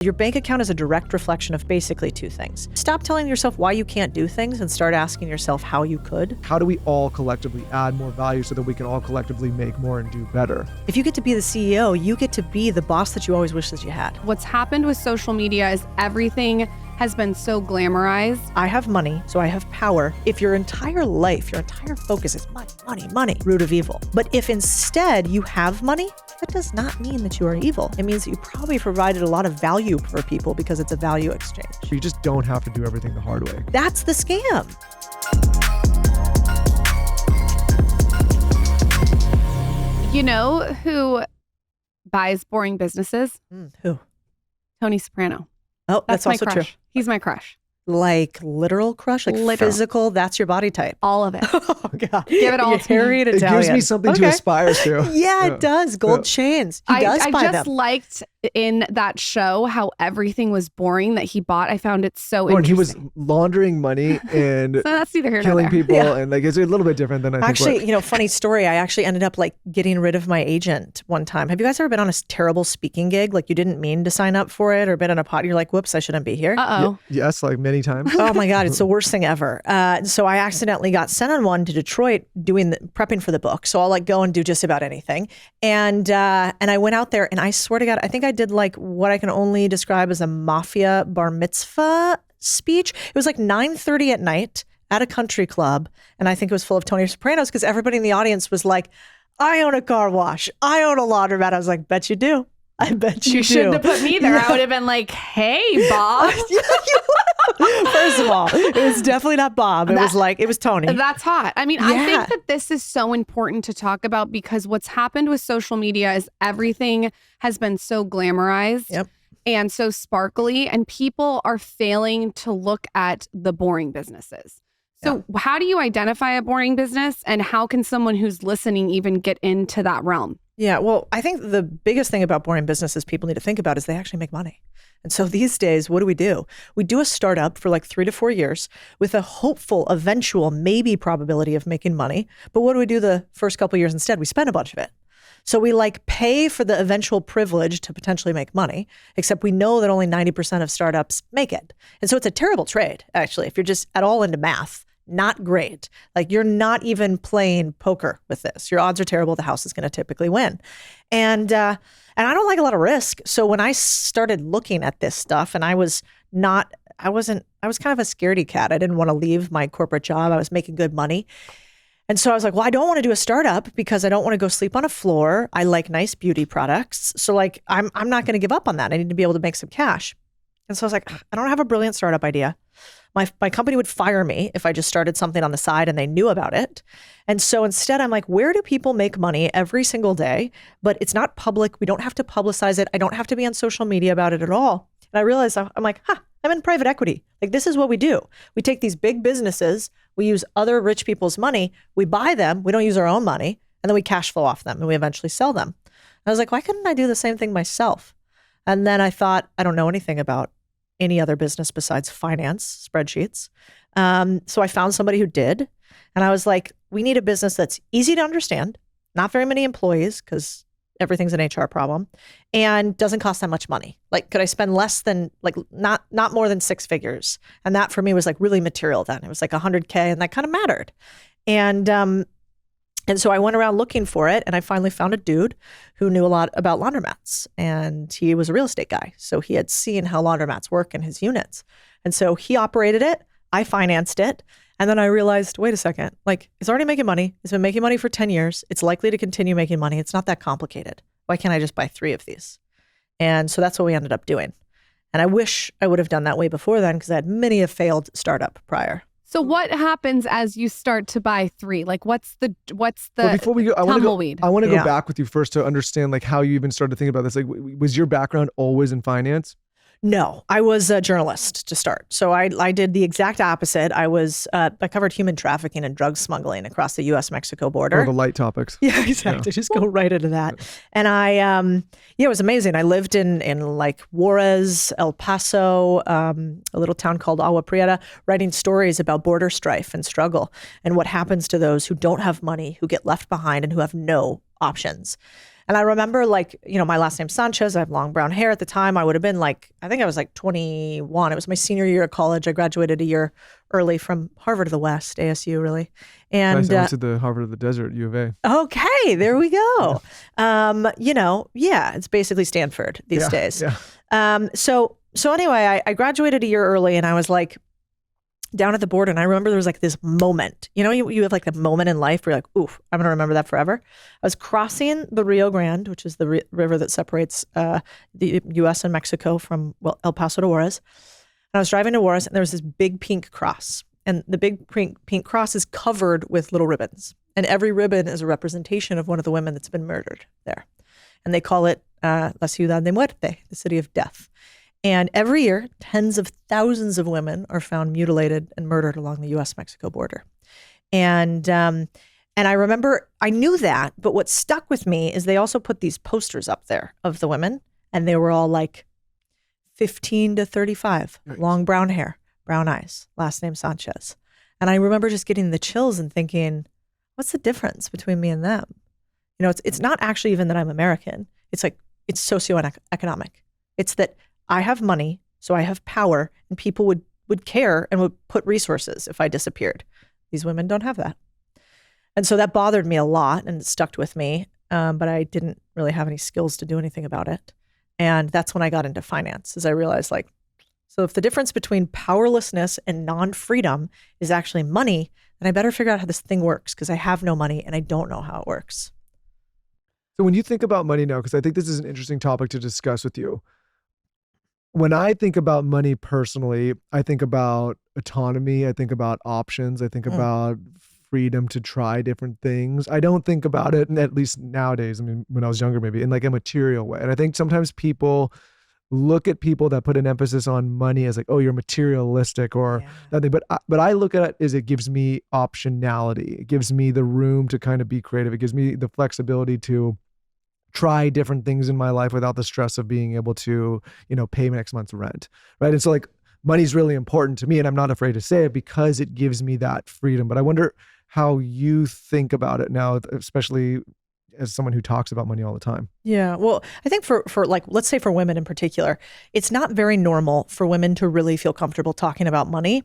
Your bank account is a direct reflection of basically two things. Stop telling yourself why you can't do things and start asking yourself how you could. How do we all collectively add more value so that we can all collectively make more and do better? If you get to be the CEO, you get to be the boss that you always wished that you had. What's happened with social media is everything has been so glamorized. I have money, so I have power. If your entire life, your entire focus is money, money, money, root of evil. But if instead you have money, that does not mean that you are evil. It means that you probably provided a lot of value for people because it's a value exchange. You just don't have to do everything the hard way. That's the scam. You know who buys boring businesses? Who? Tony Soprano. Oh, that's my also crush. true. He's my crush. Like literal crush? Like Literal. physical, that's your body type. All of it. Oh, God. Give it all You're to me. hairy and It Italian. gives me something to aspire to. Yeah, it does. Gold chains. He does I buy just them. liked in that show how everything was boring that he bought. I found it so And he interesting. was laundering money and So that's neither here nor killing there. people. Yeah. And like, it's a little bit different than I Actually, think. you know, funny story. I actually ended up like getting rid of my agent one time. Have you guys ever been on a terrible speaking gig? Like you didn't mean to sign up for it or been in a pot. You're like, whoops, I shouldn't be here. Uh-oh. Yes, like many times. Oh my God, it's the worst thing ever. So I accidentally got sent on one to Detroit prepping for the book. So I'll like go and do just about anything. And I went out there and I swear to God, I think I did like what I can only describe as a mafia bar mitzvah speech. It was like 9:30 at night at a country club. And I think it was full of Tony Sopranos because everybody in the audience was like, I own a car wash. I own a laundromat. I was like, bet you do. I bet you do. You shouldn't have put me there. I would have been like, hey, Bob. First of all, it was definitely not Bob. It was Tony. That's hot. I mean, I Yeah. think that this is so important to talk about because what's happened with social media is everything has been so glamorized Yep. and so sparkly, and people are failing to look at the boring businesses. So how do you identify a boring business, and how can someone who's listening even get into that realm? Yeah, well, I think the biggest thing about boring businesses people need to think about is they actually make money. And so these days, what do? We do a startup for like 3 to 4 years with a hopeful, eventual, maybe probability of making money. But what do we do the first couple of years instead? We spend a bunch of it. So we like pay for the eventual privilege to potentially make money, except we know that only 90% of startups make it. And so it's a terrible trade, actually, if you're just at all into math. Not great. Like you're not even playing poker with this. Your odds are terrible. The house is going to typically win. And I don't like a lot of risk. So when I started looking at this stuff and I was kind of a scaredy cat. I didn't want to leave my corporate job. I was making good money. And so I was like, well, I don't want to do a startup because I don't want to go sleep on a floor. I like nice beauty products. So like, I'm not going to give up on that. I need to be able to make some cash. And so I was like, I don't have a brilliant startup idea. My company would fire me if I just started something on the side and they knew about it. And so instead, I'm like, where do people make money every single day? But it's not public. We don't have to publicize it. I don't have to be on social media about it at all. And I realized I'm like, I'm in private equity. Like this is what we do. We take these big businesses. We use other rich people's money. We buy them. We don't use our own money. And then we cash flow off them and we eventually sell them. And I was like, why couldn't I do the same thing myself? And then I thought, I don't know anything about any other business besides finance spreadsheets. So I found somebody who did. And I was like, we need a business that's easy to understand, not very many employees because everything's an HR problem, and doesn't cost that much money. Like, could I spend less than, like, not more than 6 figures? And that for me was like really material then. It was like $100K and that kind of mattered. And so I went around looking for it, and I finally found a dude who knew a lot about laundromats, and he was a real estate guy. So he had seen how laundromats work in his units. And so he operated it, I financed it, and then I realized, wait a second, like it's already making money. It's been making money for 10 years. It's likely to continue making money. It's not that complicated. Why can't I just buy 3 of these? And so that's what we ended up doing. And I wish I would have done that way before then because I had many a failed startup prior. So what happens as you start to buy 3? Like what's the Well, before we go, tumbleweed? I want to go back with you first to understand like how you even started thinking about this. Like, was your background always in finance? No, I was a journalist to start. So I did the exact opposite. I covered human trafficking and drug smuggling across the U.S.-Mexico border. Oh, the light topics. Yeah, exactly. Just go right into that. And it was amazing. I lived in like Juarez, El Paso, a little town called Agua Prieta, writing stories about border strife and struggle and what happens to those who don't have money, who get left behind and who have no options. And I remember like, my last name's Sanchez. I have long brown hair at the time. I would have been like, I think I was like 21. It was my senior year of college. I graduated a year early from Harvard of the West, ASU really. And Nice. I went to the Harvard of the Desert, U of A. Okay, there we go. It's basically Stanford these days. Yeah. So anyway, I graduated a year early and I was like down at the board, and I remember there was like this moment, you have like the moment in life where you're like, oof, I'm going to remember that forever. I was crossing the Rio Grande, which is the river that separates the U.S. and Mexico from El Paso to Juarez. And I was driving to Juarez, and there was this big pink cross. And the big pink cross is covered with little ribbons. And every ribbon is a representation of one of the women that's been murdered there. And they call it La Ciudad de Muerte, the city of death. And every year, tens of thousands of women are found mutilated and murdered along the U.S.-Mexico border. And I remember, I knew that, but what stuck with me is they also put these posters up there of the women, and they were all like 15 to 35, Nice. long brown hair, brown eyes, last name Sanchez. And I remember just getting the chills and thinking, what's the difference between me and them? It's not actually even that I'm American. It's like, it's socioeconomic. It's that I have money, so I have power, and people would care and would put resources if I disappeared. These women don't have that. And so that bothered me a lot, and it stuck with me, but I didn't really have any skills to do anything about it. And that's when I got into finance, as I realized, like, so if the difference between powerlessness and non-freedom is actually money, then I better figure out how this thing works, because I have no money and I don't know how it works. So when you think about money now, because I think this is an interesting topic to discuss with you, when I think about money personally, I think about autonomy. I think about options. I think about freedom to try different things. I don't think about it, at least nowadays, I mean, when I was younger, maybe in like a material way. And I think sometimes people look at people that put an emphasis on money as like, oh, you're materialistic or that thing. But I look at it as it gives me optionality. It gives me the room to kind of be creative. It gives me the flexibility to try different things in my life without the stress of being able to, pay next month's rent, right? And so like money's really important to me, and I'm not afraid to say it because it gives me that freedom. But I wonder how you think about it now, especially as someone who talks about money all the time. Yeah. Well, I think for like, let's say for women in particular, it's not very normal for women to really feel comfortable talking about money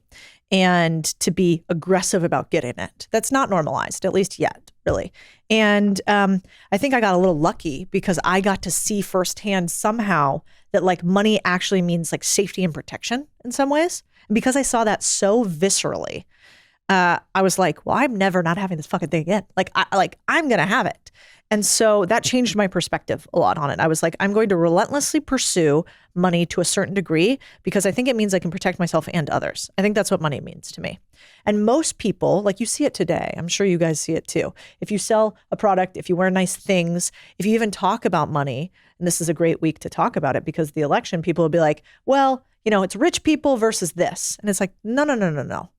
and to be aggressive about getting it. That's not normalized, at least yet, really. And I think I got a little lucky because I got to see firsthand somehow that like money actually means like safety and protection in some ways. And because I saw that so viscerally, I was like, well, I'm never not having this fucking thing again. I'm going to have it. And so that changed my perspective a lot on it. I was like, I'm going to relentlessly pursue money to a certain degree because I think it means I can protect myself and others. I think that's what money means to me. And most people, like you see it today, I'm sure you guys see it too. If you sell a product, if you wear nice things, if you even talk about money, and this is a great week to talk about it because the election, people will be like, well, it's rich people versus this. And it's like, no.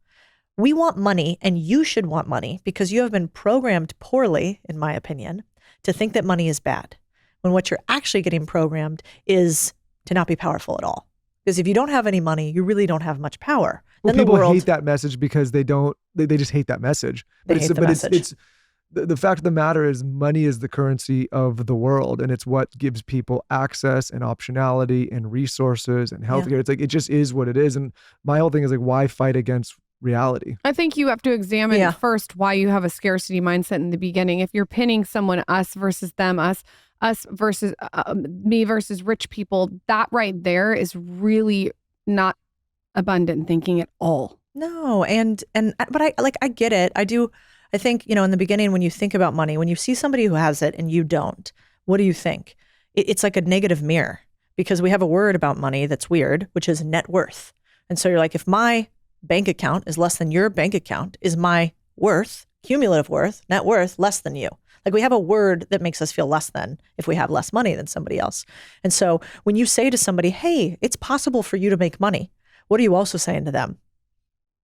We want money, and you should want money because you have been programmed poorly, in my opinion, to think that money is bad, when what you're actually getting programmed is to not be powerful at all. Because if you don't have any money, you really don't have much power. Well, then people hate that message because they just hate that message. It's the fact of the matter is money is the currency of the world, and it's what gives people access and optionality and resources and healthcare. Yeah. It's like, it just is what it is. And my whole thing is like, why fight against reality? I think you have to examine first why you have a scarcity mindset in the beginning. If you're pinning someone, us versus them, us versus me versus rich people, that right there is really not abundant thinking at all. No, but I get it. I do. I think, in the beginning, when you think about money, when you see somebody who has it and you don't, what do you think? It's like a negative mirror because we have a word about money that's weird, which is net worth. And so you're like, if my bank account is less than your bank account, is my worth, cumulative worth, net worth, less than you? Like we have a word that makes us feel less than if we have less money than somebody else. And so when you say to somebody, hey, it's possible for you to make money, what are you also saying to them?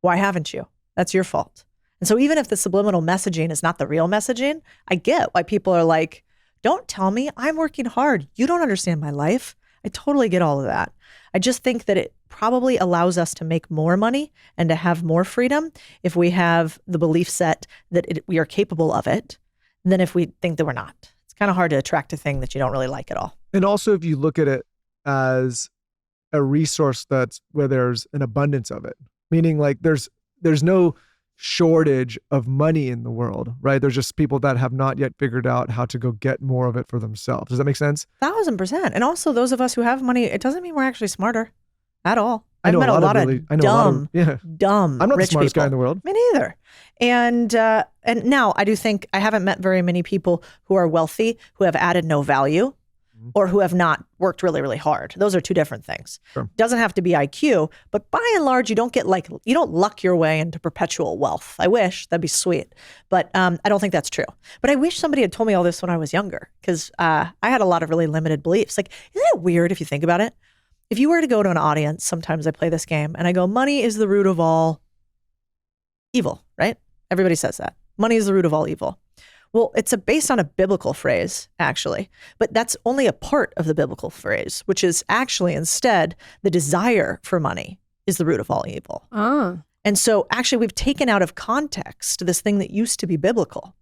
Why haven't you? That's your fault. And so even if the subliminal messaging is not the real messaging, I get why people are like, don't tell me, I'm working hard. You don't understand my life. I totally get all of that. I just think that it probably allows us to make more money and to have more freedom if we have the belief set that we are capable of it than if we think that we're not. It's kind of hard to attract a thing that you don't really like at all. And also, if you look at it as a resource that's where there's an abundance of it, meaning like there's no shortage of money in the world, right? There's just people that have not yet figured out how to go get more of it for themselves. Does that make sense? 1,000%. And also those of us who have money, it doesn't mean we're actually smarter at all. I've met a lot of dumb I'm not the rich smartest people. guy in the world. Me neither. And now I do think I haven't met very many people who are wealthy, who have added no value, or who have not worked really, really hard. Those are two different things. Sure. Doesn't have to be IQ, but by and large, you don't luck your way into perpetual wealth. I wish, that'd be sweet. But I don't think that's true. But I wish somebody had told me all this when I was younger, because I had a lot of really limited beliefs. Like, isn't it weird if you think about it? If you were to go to an audience, sometimes I play this game and I go, money is the root of all evil, right? Everybody says that. Money is the root of all evil. Well, it's based on a biblical phrase, actually, but that's only a part of the biblical phrase, which is actually instead the desire for money is the root of all evil. And so actually we've taken out of context this thing that used to be biblical.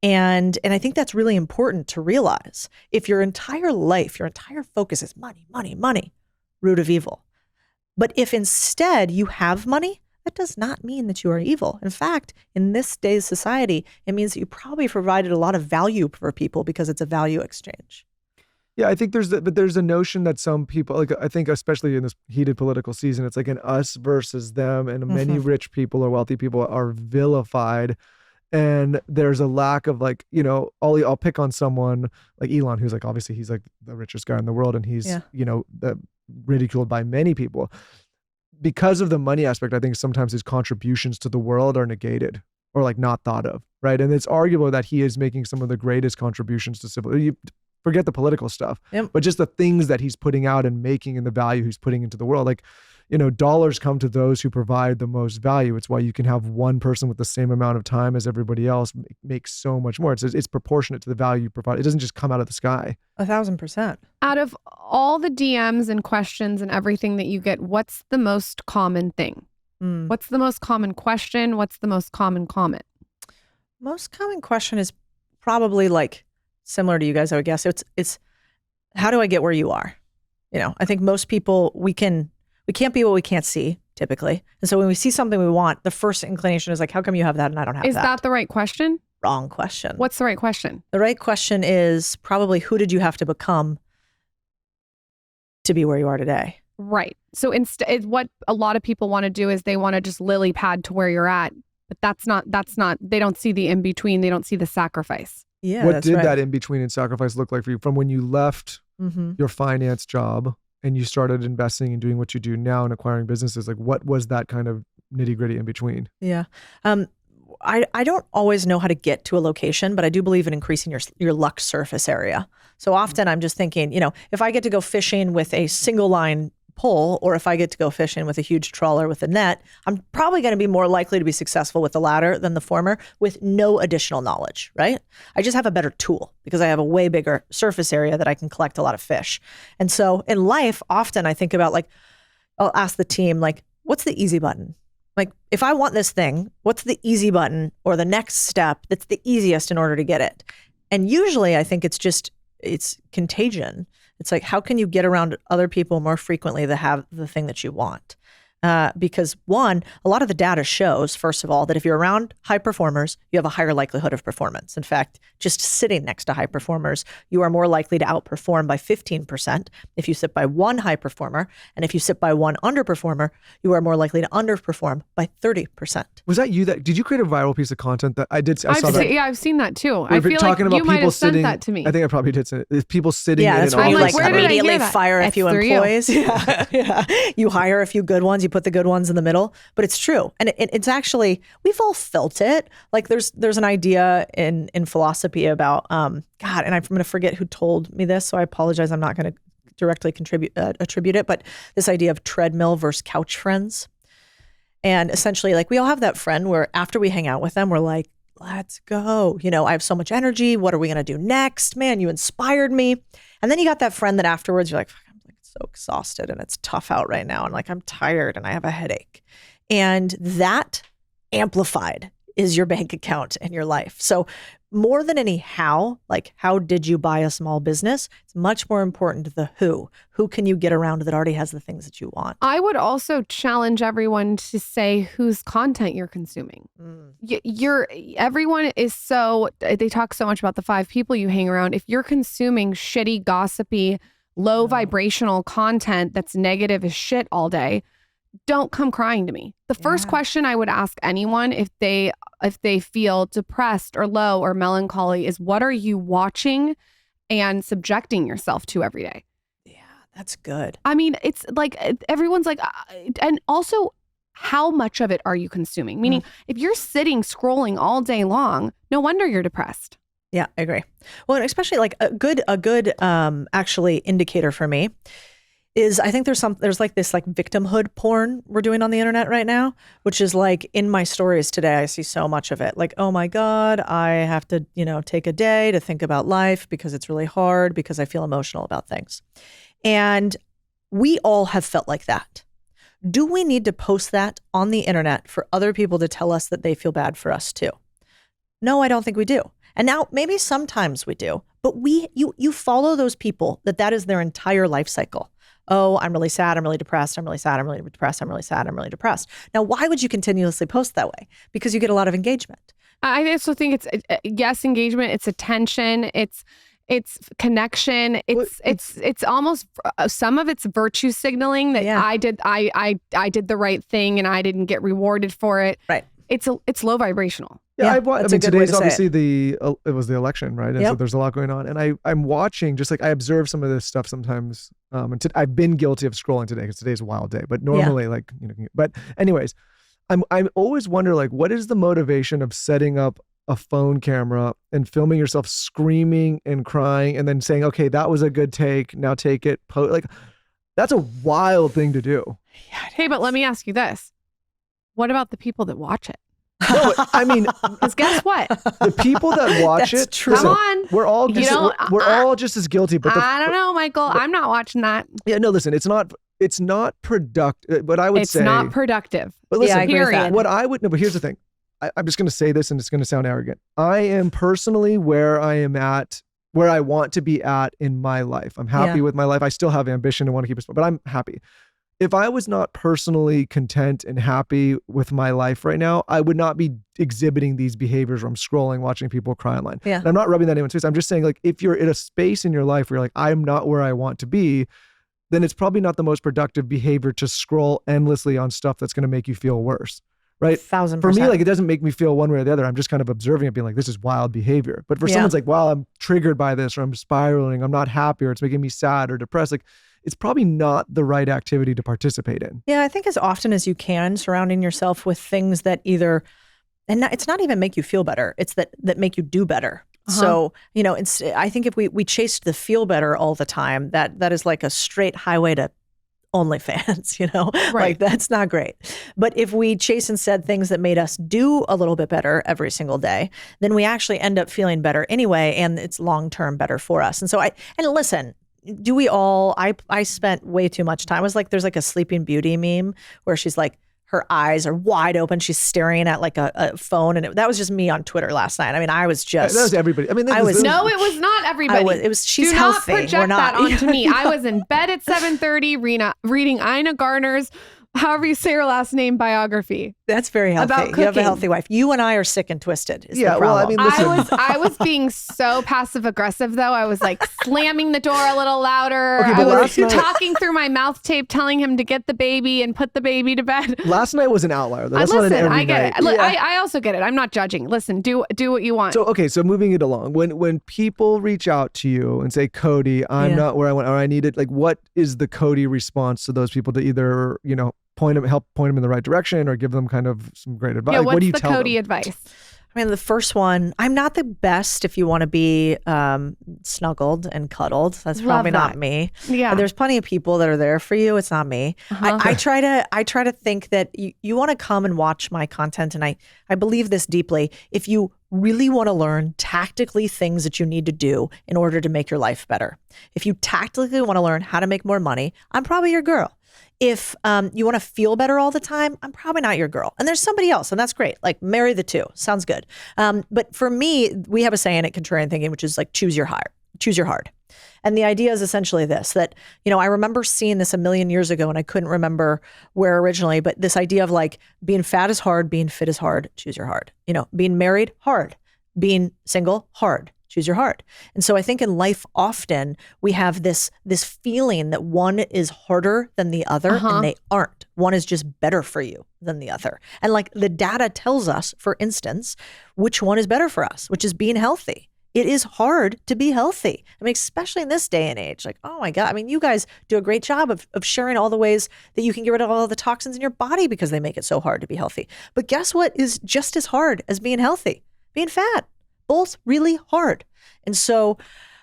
And I think that's really important to realize. If your entire life, your entire focus is money, money, money, root of evil. But if instead you have money, that does not mean that you are evil. In fact, in this day's society, it means that you probably provided a lot of value for people because it's a value exchange. Yeah, I think there's a notion that some people, like I think especially in this heated political season, it's like an us versus them, and many rich people or wealthy people are vilified. And there's a lack of like, I'll pick on someone like Elon, who's like, obviously he's like the richest guy in the world, and he's, ridiculed by many people. Because of the money aspect, I think sometimes his contributions to the world are negated or like not thought of, right? And it's arguable that he is making some of the greatest contributions to civilization. Forget the political stuff, but just the things that he's putting out and making and the value he's putting into the world. Like, dollars come to those who provide the most value. It's why you can have one person with the same amount of time as everybody else make so much more. It's proportionate to the value you provide. It doesn't just come out of the sky. 1,000%. Out of all the DMs and questions and everything that you get, what's the most common thing? What's the most common question? What's the most common comment? Most common question is probably like similar to you guys, I would guess. It's how do I get where you are? I think most people, we can't be what we can't see typically. And so when we see something we want, the first inclination is like, how come you have that and I don't have that? Is that the right question? Wrong question. What's the right question? The right question is probably, who did you have to become to be where you are today? Right. So instead, what a lot of people want to do is they want to just lily pad to where you're at, but that's not, they don't see the in-between. They don't see the sacrifice. Yeah. What did that in-between and sacrifice look like for you from when you left your finance job and you started investing and doing what you do now and acquiring businesses? Like, what was that kind of nitty-gritty in between? Yeah. I don't always know how to get to a location, but I do believe in increasing your luck surface area. So often I'm just thinking, if I get to go fishing with a single line pole, or if I get to go fishing with a huge trawler with a net, I'm probably going to be more likely to be successful with the latter than the former with no additional knowledge, right? I just have a better tool because I have a way bigger surface area that I can collect a lot of fish. And so in life, often I think about like, I'll ask the team, like, what's the easy button? Like, if I want this thing, what's the easy button or the next step that's the easiest in order to get it? And usually I think it's contagion. It's like, how can you get around other people more frequently that have the thing that you want? Because one, a lot of the data shows, first of all, that if you're around high performers, you have a higher likelihood of performance. In fact, just sitting next to high performers, you are more likely to outperform by 15% if you sit by one high performer. And if you sit by one underperformer, you are more likely to underperform by 30%. Was that you did you create a viral piece of content that I did? I saw that. Yeah, I've seen that too. I feel like about you might people have sent sitting, that to me. I think I probably did. It's people sitting yeah, in that's an where you office. like immediately fire a few employees. Yeah. You hire a few good ones, you put the good ones in the middle. But it's true. And it's actually, we've all felt it. Like there's an idea in philosophy about, God, and I'm going to forget who told me this, so I apologize. I'm not going to directly attribute it, but this idea of treadmill versus couch friends. And essentially, like, we all have that friend where after we hang out with them, we're like, let's go. I have so much energy. What are we going to do next? Man, you inspired me. And then you got that friend that afterwards you're like, I'm like so exhausted and it's tough out right now. And like, I'm tired and I have a headache. And that amplified is your bank account and your life. So more than any how, like how did you buy a small business, it's much more important the who. Who can you get around that already has the things that you want? I would also challenge everyone to say whose content you're consuming. Everyone is they talk so much about the 5 people you hang around. If you're consuming shitty, gossipy, low vibrational content that's negative as shit all day, don't come crying to me. The first question I would ask anyone if they feel depressed or low or melancholy is, what are you watching and subjecting yourself to every day? Yeah, that's good. I mean, it's like everyone's like, and also how much of it are you consuming? Meaning if you're sitting scrolling all day long, no wonder you're depressed. Yeah, I agree. Well, and especially like a good actually indicator for me is I think there's like this like victimhood porn we're doing on the internet right now, which is like in my stories today, I see so much of it. Like, oh my God, I have to, take a day to think about life because it's really hard because I feel emotional about things. And we all have felt like that. Do we need to post that on the internet for other people to tell us that they feel bad for us too? No, I don't think we do. And now maybe sometimes we do, but you follow those people that is their entire life cycle. Oh, I'm really sad. I'm really depressed. I'm really sad. I'm really depressed. I'm really sad. I'm really depressed. Now, why would you continuously post that way? Because you get a lot of engagement. I also think it's engagement. It's attention. It's connection. It's almost some of it's virtue signaling that I did the right thing and I didn't get rewarded for it. Right. It's low vibrational. Yeah, I mean, today's obviously it was the election, right? And so there's a lot going on. And I'm watching, just like I observe some of this stuff sometimes. And I've been guilty of scrolling today because today's a wild day. But normally, but anyways, I always wonder, like, what is the motivation of setting up a phone camera and filming yourself screaming and crying and then saying, okay, that was a good take. Now take it. Like, that's a wild thing to do. Yeah, hey, but let me ask you this. What about the people that watch it? No, I mean, because guess what? The people that watch it, true. Come on, we're all just as guilty. But I don't know, Michael. I'm not watching that. Yeah, no, listen, it's not productive. But I would say it's not productive. But listen, I agree with that. But here's the thing. I'm just going to say this, and it's going to sound arrogant. I am personally where I am at, where I want to be at in my life. I'm happy with my life. I still have ambition and want to keep it, but I'm happy. If I was not personally content and happy with my life right now, I would not be exhibiting these behaviors where I'm scrolling, watching people cry online. Yeah. And I'm not rubbing that in anyone's face. I'm just saying, like, if you're in a space in your life where you're like, I'm not where I want to be, then it's probably not the most productive behavior to scroll endlessly on stuff that's going to make you feel worse. Right? 1000%. For me, like, it doesn't make me feel one way or the other. I'm just kind of observing it, being like, this is wild behavior. But for someone's like, wow, I'm triggered by this, or I'm spiraling, I'm not happy, or it's making me sad or depressed. Like, it's probably not the right activity to participate in. Yeah, I think as often as you can, surrounding yourself with things that it's not even make you feel better. It's that make you do better. So, I think if we chased the feel better all the time, that is like a straight highway to OnlyFans, Right. Like, that's not great. But if we chase instead things that made us do a little bit better every single day, then we actually end up feeling better anyway, and it's long-term better for us. And so listen, do we all, I spent way too much time. I was like, there's like a Sleeping Beauty meme where she's like, her eyes are wide open. She's staring at like a phone. And that was just me on Twitter last night. I mean, I was just. That was everybody. I mean, No, it was not everybody. She's Do healthy. not project that onto me. I was in bed at 7:30 reading Ina Garner's, however you say her last name, biography. That's very healthy. About You have a cooking. healthy wife. You and I are sick and twisted. Is the well, I problem. mean, listen. I was being so passive aggressive though. I was like slamming the door a little louder. Okay, I but was last night- talking through my mouth tape, telling him to get the baby and put the baby to bed. Last night was an outlier, though. That's not an Listen, every I get night. it. Look, I also get it. I'm not judging. Listen, do what you want. So moving it along, when people reach out to you and say, Codie, I'm not where I want, or I need it, like, what is the Codie response to those people to either, help point them in the right direction or give them kind of some great advice? Yeah, Like, what's what do you the tell Codie them? advice? I mean, the first one, I'm not the best if you want to be snuggled and cuddled. That's probably Love not that. me. Yeah. There's plenty of people that are there for you. It's not me. I try to think that you want to come and watch my content. And I believe this deeply. If you really want to learn tactically things that you need to do in order to make your life better. If you tactically want to learn how to make more money, I'm probably your girl. If you want to feel better all the time, I'm probably not your girl. And there's somebody else, and that's great. Like marry the two. Sounds good. But for me, we have a saying at Contrarian Thinking, which is like choose your hard. And the idea is essentially this, that, I remember seeing this a million years ago and I couldn't remember where originally, but this idea of like being fat is hard, being fit is hard, choose your hard. Being married, hard. Being single, hard. Choose your hard. And so I think in life often we have this feeling that one is harder than the other, and they aren't. One is just better for you than the other. And like the data tells us, for instance, which one is better for us, which is being healthy. It is hard to be healthy. I mean, especially in this day and age, like, oh my God. I mean, you guys do a great job of sharing all the ways that you can get rid of all the toxins in your body because they make it so hard to be healthy. But guess what is just as hard as being healthy? Being fat. Both really hard. And so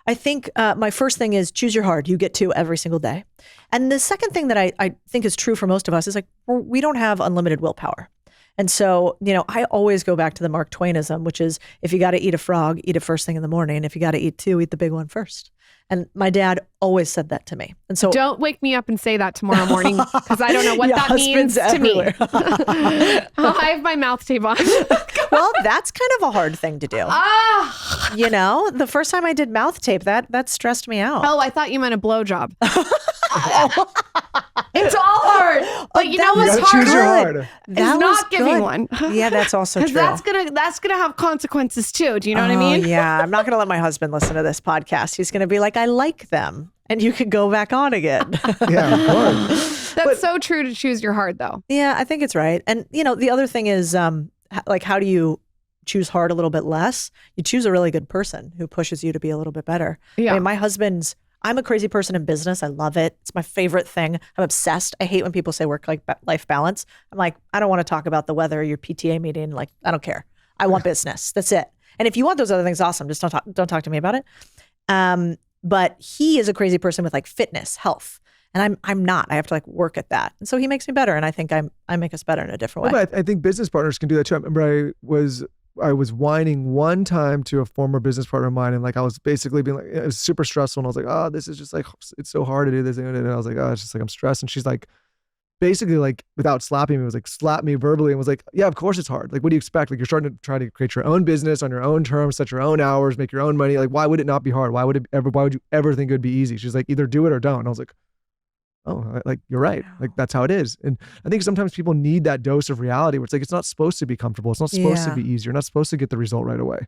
I think my first thing is choose your hard. You get to every single day. And the second thing that I think is true for most of us is like, we don't have unlimited willpower. And so, I always go back to the Mark Twainism, which is if you got to eat a frog, eat it first thing in the morning. If you got to eat two, eat the big one first. And my dad always said that to me. And so don't wake me up and say that tomorrow morning because I don't know what that means everywhere. To me. I have my mouth tape on. Well, that's kind of a hard thing to do. The first time I did mouth tape, that stressed me out. Oh, I thought you meant a blowjob. It's all hard. But you know what's choose your hard. It's not giving good. one. Yeah, that's also true. Because that's gonna have consequences too. Do you know what I mean? Yeah, I'm not gonna let my husband listen to this podcast. He's gonna be like, I like them. And you could go back on again. Yeah, of course. That's so true to choose your hard though. Yeah, I think it's right. And the other thing is like, how do you choose hard a little bit less? You choose a really good person who pushes you to be a little bit better. Yeah. I mean, I'm a crazy person in business. I love it. It's my favorite thing. I'm obsessed. I hate when people say work-life balance. I'm like, I don't want to talk about the weather, your PTA meeting. Like, I don't care. I want business. That's it. And if you want those other things, awesome. Just don't talk to me about it. But he is a crazy person with like fitness, health. And I'm not. I have to like work at that. And so he makes me better. And I think I make us better in a different way. But I think business partners can do that too. I remember I was whining one time to a former business partner of mine, and like I was basically being like, it was super stressful, and I was like, oh, this is just like, it's so hard to do this, and I was like, oh, it's just like I'm stressed, and she's like, basically like without slapping me, was like slapped me verbally and was like, yeah, of course it's hard. Like, what do you expect? Like, you're starting to try to create your own business on your own terms, set your own hours, make your own money. Like, why would it not be hard? Why would you ever think it would be easy? She's like, either do it or don't. And I was like, oh, like you're right. Like that's how it is. And I think sometimes people need that dose of reality where it's like, it's not supposed to be comfortable. It's not supposed to be easy. You're not supposed to get the result right away.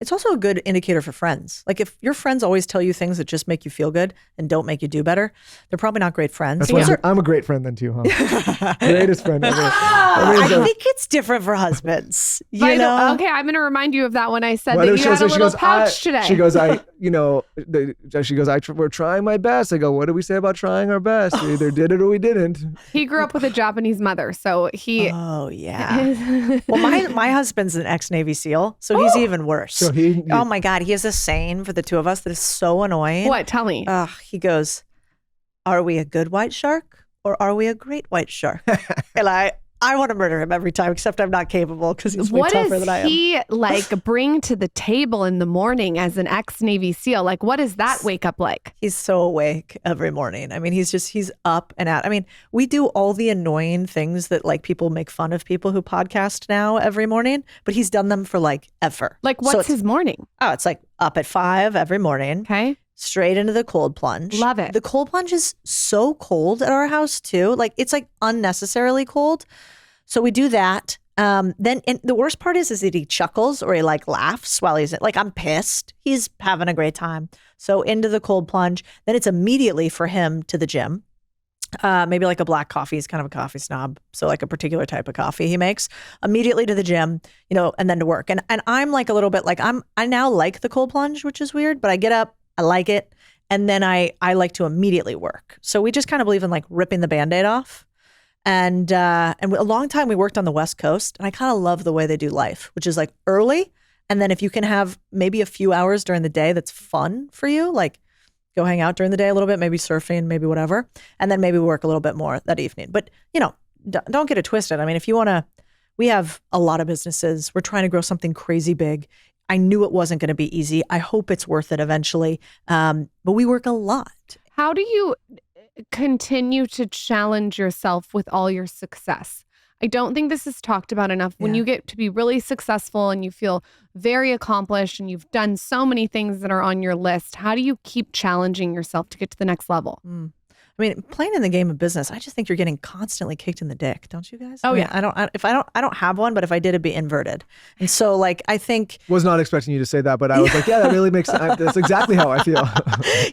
It's also a good indicator for friends. Like if your friends always tell you things that just make you feel good and don't make you do better, they're probably not great friends. That's why I'm a great friend then too, huh? Greatest friend ever. I think it's different for husbands. You know? Okay, I'm going to remind you of that when I said that you had a little pouch today. She goes, we're trying my best. I go, what do we say about trying our best? We either did it or we didn't. He grew up with a Japanese mother, so he. Oh yeah. Well, my husband's an ex-Navy SEAL, so he's even worse. So oh my God, he has a saying for the two of us that is so annoying. What? Tell me. He goes, "Are we a good white shark or are we a great white shark?" And I want to murder him every time, except I'm not capable because he's way tougher than I am. What does he like bring to the table in the morning as an ex-Navy SEAL? Like, what is that wake up like? He's so awake every morning. I mean, he's up and out. I mean, we do all the annoying things that like people make fun of people who podcast now every morning, but he's done them for like ever. Like, what's his morning? Oh, it's like up at 5 every morning. Okay. Straight into the cold plunge. Love it. The cold plunge is so cold at our house too. Like it's like unnecessarily cold. So we do that. Then and the worst part is that he chuckles or he like laughs while he's like, I'm pissed. He's having a great time. So into the cold plunge. Then it's immediately for him to the gym. Maybe like a black coffee. He's kind of a coffee snob. So like a particular type of coffee he makes. Immediately to the gym, and then to work. And I'm like a little bit like I now like the cold plunge, which is weird, but I get up, I like it. And then I like to immediately work. So we just kind of believe in like ripping the Band-Aid off. And a long time we worked on the West Coast, and I kind of love the way they do life, which is like early. And then if you can have maybe a few hours during the day that's fun for you, like go hang out during the day a little bit, maybe surfing, maybe whatever. And then maybe work a little bit more that evening. But, don't get it twisted. I mean, if you want to, we have a lot of businesses. We're trying to grow something crazy big. I knew it wasn't going to be easy. I hope it's worth it eventually. But we work a lot. How do you, continue to challenge yourself with all your success? I don't think this is talked about enough. When you get to be really successful and you feel very accomplished and you've done so many things that are on your list, how do you keep challenging yourself to get to the next level? I mean, playing in the game of business, I just think you're getting constantly kicked in the dick, don't you guys? Oh, I mean, yeah. I don't have one, but if I did, it'd be inverted. And so, like, I think Was not expecting you to say that, but I was like, yeah, that really makes sense. That's exactly how I feel.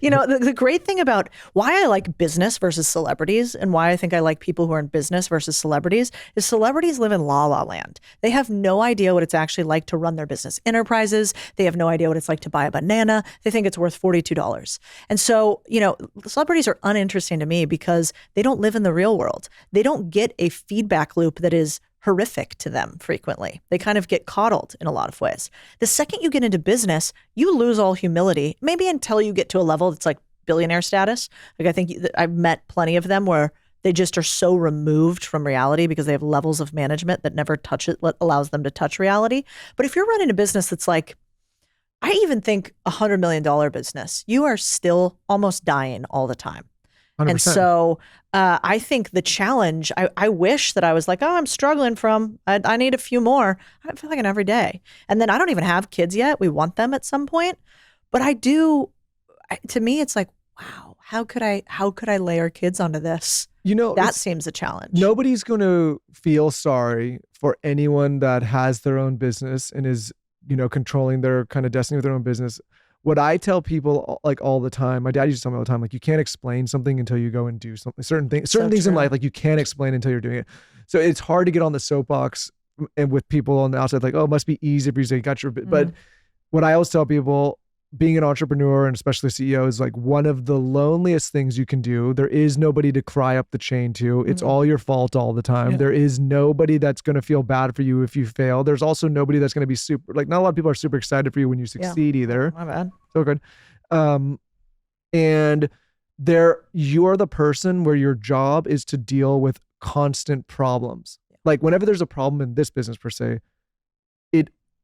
you know, the great thing about why I like business versus celebrities and why I think I like people who are in business versus celebrities is celebrities live in la la land. They have no idea what it's actually like to run their business enterprises. They have no idea what it's like to buy a banana. They think it's worth $42. And so, you know, celebrities are uninteresting to me because they don't live in the real world. They don't get a feedback loop that is horrific to them frequently. They kind of get coddled in a lot of ways. The second you get into business, you lose all humility, maybe until you get to a level that's like billionaire status. Like I think I've met plenty of them where they just are so removed from reality because they have levels of management that never touch it, allows them to touch reality. But if you're running a business that's like, I even think $100 million business, you are still almost dying all the time. 100%. And so I think the challenge, I wish that I was like, oh, I'm struggling I need a few more. I feel like an every day. And then I don't even have kids yet. We want them at some point. But I do, to me, it's like, wow, how could I layer kids onto this? You know, that seems a challenge. Nobody's going to feel sorry for anyone that has their own business and is, you know, controlling their kind of destiny with their own business. What I tell people like all the time, my dad used to tell me all the time, like you can't explain something until you go and do something. Certain things in life, like you can't explain until you're doing it. So it's hard to get on the soapbox and with people on the outside, like, oh, it must be easy because you got your. But what I always tell people, being an entrepreneur and especially a CEO is like one of the loneliest things you can do. There is nobody to cry up the chain to. It's all your fault all the time. There is nobody that's going to feel bad for you if you fail. There's also nobody that's going to be super, like not a lot of people are super excited for you when you succeed either. My bad. So good. And you're the person where your job is to deal with constant problems. Like whenever there's a problem in this business per se,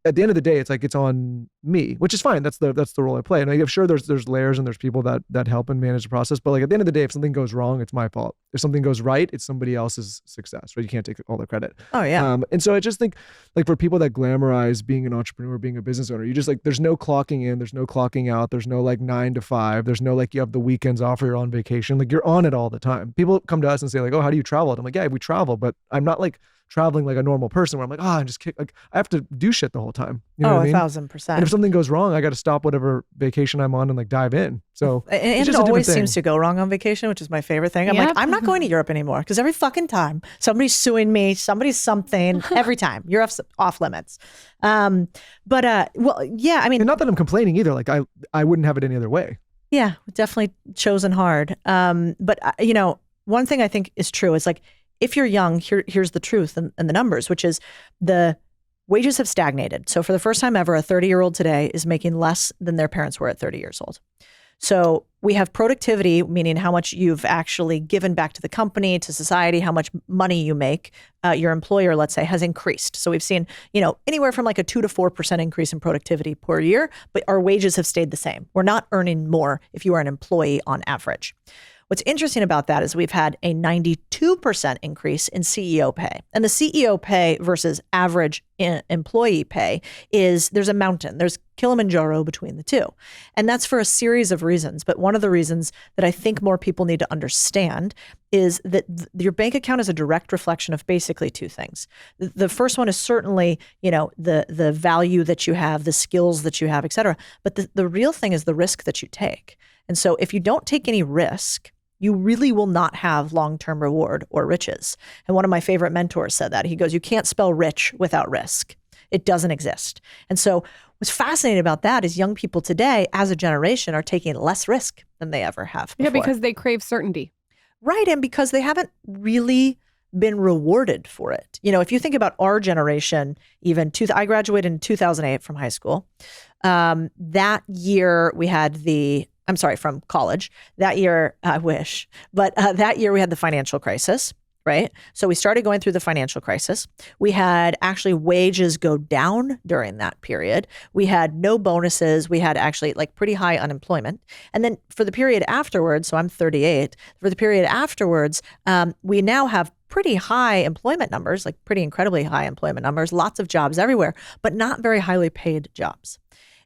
at the end of the day, it's like it's on me, which is fine. That's the role I play. And I'm sure there's layers and there's people that help and manage the process. But like at the end of the day, if something goes wrong, it's my fault. If something goes right, it's somebody else's success, right? You can't take all the credit. Oh yeah. And so I just think like for people that glamorize being an entrepreneur, being a business owner, you just like, there's no clocking in, there's no clocking out, there's no like 9 to 5, there's no like you have the weekends off or you're on vacation. Like you're on it all the time. People come to us and say like, oh, how do you travel? And I'm like, yeah, we travel, but I'm not like traveling like a normal person where I'm like, I'm just like I have to do shit the whole time. You know what I mean? 1,000%. And if something goes wrong, I got to stop whatever vacation I'm on and like dive in. So and it always seems to go wrong on vacation, which is my favorite thing. I'm like, I'm not going to Europe anymore because every fucking time somebody's suing me, somebody's something, every time you're off limits. Well, yeah, I mean, and not that I'm complaining either. Like I wouldn't have it any other way. Yeah, definitely chosen hard. But you know, one thing I think is true is like, if you're young, here's the truth and the numbers, which is the wages have stagnated. So for the first time ever, a 30-year-old today is making less than their parents were at 30 years old. So we have productivity, meaning how much you've actually given back to the company, to society, how much money you make. Your employer, let's say, has increased. So we've seen, you know, anywhere from like a 2 to 4% increase in productivity per year, but our wages have stayed the same. We're not earning more if you are an employee on average. What's interesting about that is we've had a 92% increase in CEO pay. And the CEO pay versus average employee pay there's a mountain. There's Kilimanjaro between the two. And that's for a series of reasons. But one of the reasons that I think more people need to understand is that your bank account is a direct reflection of basically two things. The first one is certainly, you know, the value that you have, the skills that you have, et cetera. But the real thing is the risk that you take. And so if you don't take any risk, you really will not have long-term reward or riches. And one of my favorite mentors said that. He goes, you can't spell rich without risk. It doesn't exist. And so what's fascinating about that is young people today, as a generation, are taking less risk than they ever have before. Yeah, because they crave certainty. Right, and because they haven't really been rewarded for it. You know, if you think about our generation, I graduated in 2008 from high school. That year we had from college. That year, I wish, but that year we had the financial crisis, right? So we started going through the financial crisis. We had actually wages go down during that period. We had no bonuses. We had actually like pretty high unemployment. And then for the period afterwards, so I'm 38, for the period afterwards, we now have pretty high employment numbers, like pretty incredibly high employment numbers, lots of jobs everywhere, but not very highly paid jobs.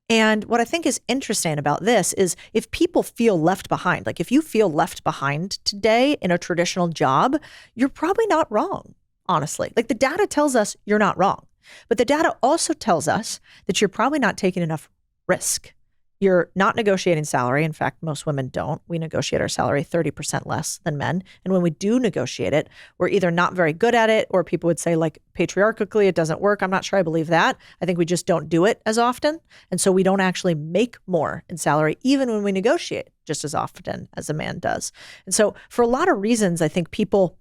And what I think is interesting about this is if people feel left behind, like if you feel left behind today in a traditional job, you're probably not wrong, honestly. Like the data tells us you're not wrong, but the data also tells us that you're probably not taking enough risk. You're not negotiating salary. In fact, most women don't. We negotiate our salary 30% less than men. And when we do negotiate it, we're either not very good at it, or people would say like patriarchally, it doesn't work. I'm not sure I believe that. I think we just don't do it as often. And so we don't actually make more in salary, even when we negotiate just as often as a man does. And so for a lot of reasons, I think people,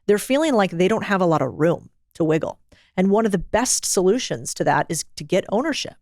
they're feeling like they don't have a lot of room to wiggle. And one of the best solutions to that is to get ownership.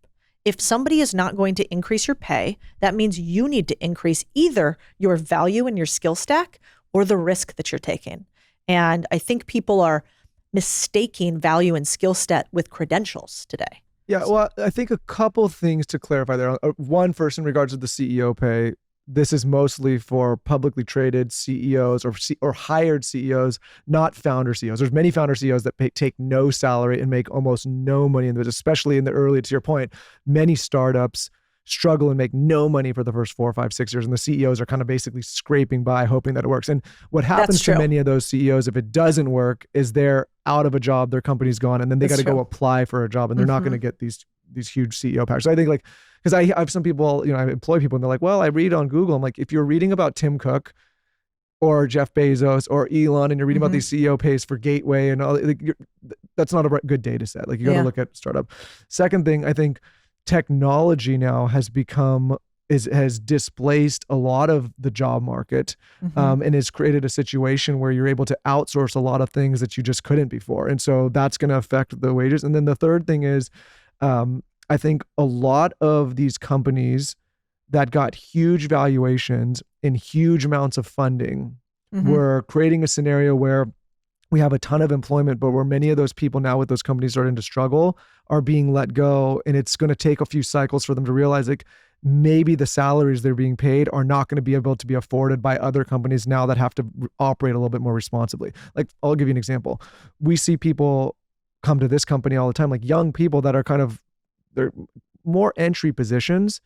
If somebody is not going to increase your pay, that means you need to increase either your value in your skill stack or the risk that you're taking. And I think people are mistaking value and skill set with credentials today. Yeah, well, I think a couple things to clarify there. One, first, in regards to the CEO pay, this is mostly for publicly traded CEOs or hired CEOs, not founder CEOs. There's many founder CEOs that take no salary and make almost no money in this, especially in the early, to your point, many startups struggle and make no money for the first 4, 5, 6 years. And the CEOs are kind of basically scraping by, hoping that it works. And what happens to many of those CEOs, if it doesn't work, is they're out of a job, their company's gone, and then they got to go apply for a job, and they're not going to get these huge CEO packages. So I think like, because I have some people, I employ people and they're like, well, I read on Google. I'm like, if you're reading about Tim Cook or Jeff Bezos or Elon and you're reading about these CEO pays for Gateway and all, like, that's not a good data set. Like you got to look at startup. Second thing, I think technology now has displaced a lot of the job market and has created a situation where you're able to outsource a lot of things that you just couldn't before. And so that's going to affect the wages. And then the third thing is, I think a lot of these companies that got huge valuations and huge amounts of funding were creating a scenario where we have a ton of employment, but where many of those people now with those companies starting to struggle are being let go. And it's going to take a few cycles for them to realize like maybe the salaries they're being paid are not going to be able to be afforded by other companies now that have to operate a little bit more responsibly. Like I'll give you an example. We see people come to this company all the time, like young people that are they're more entry positions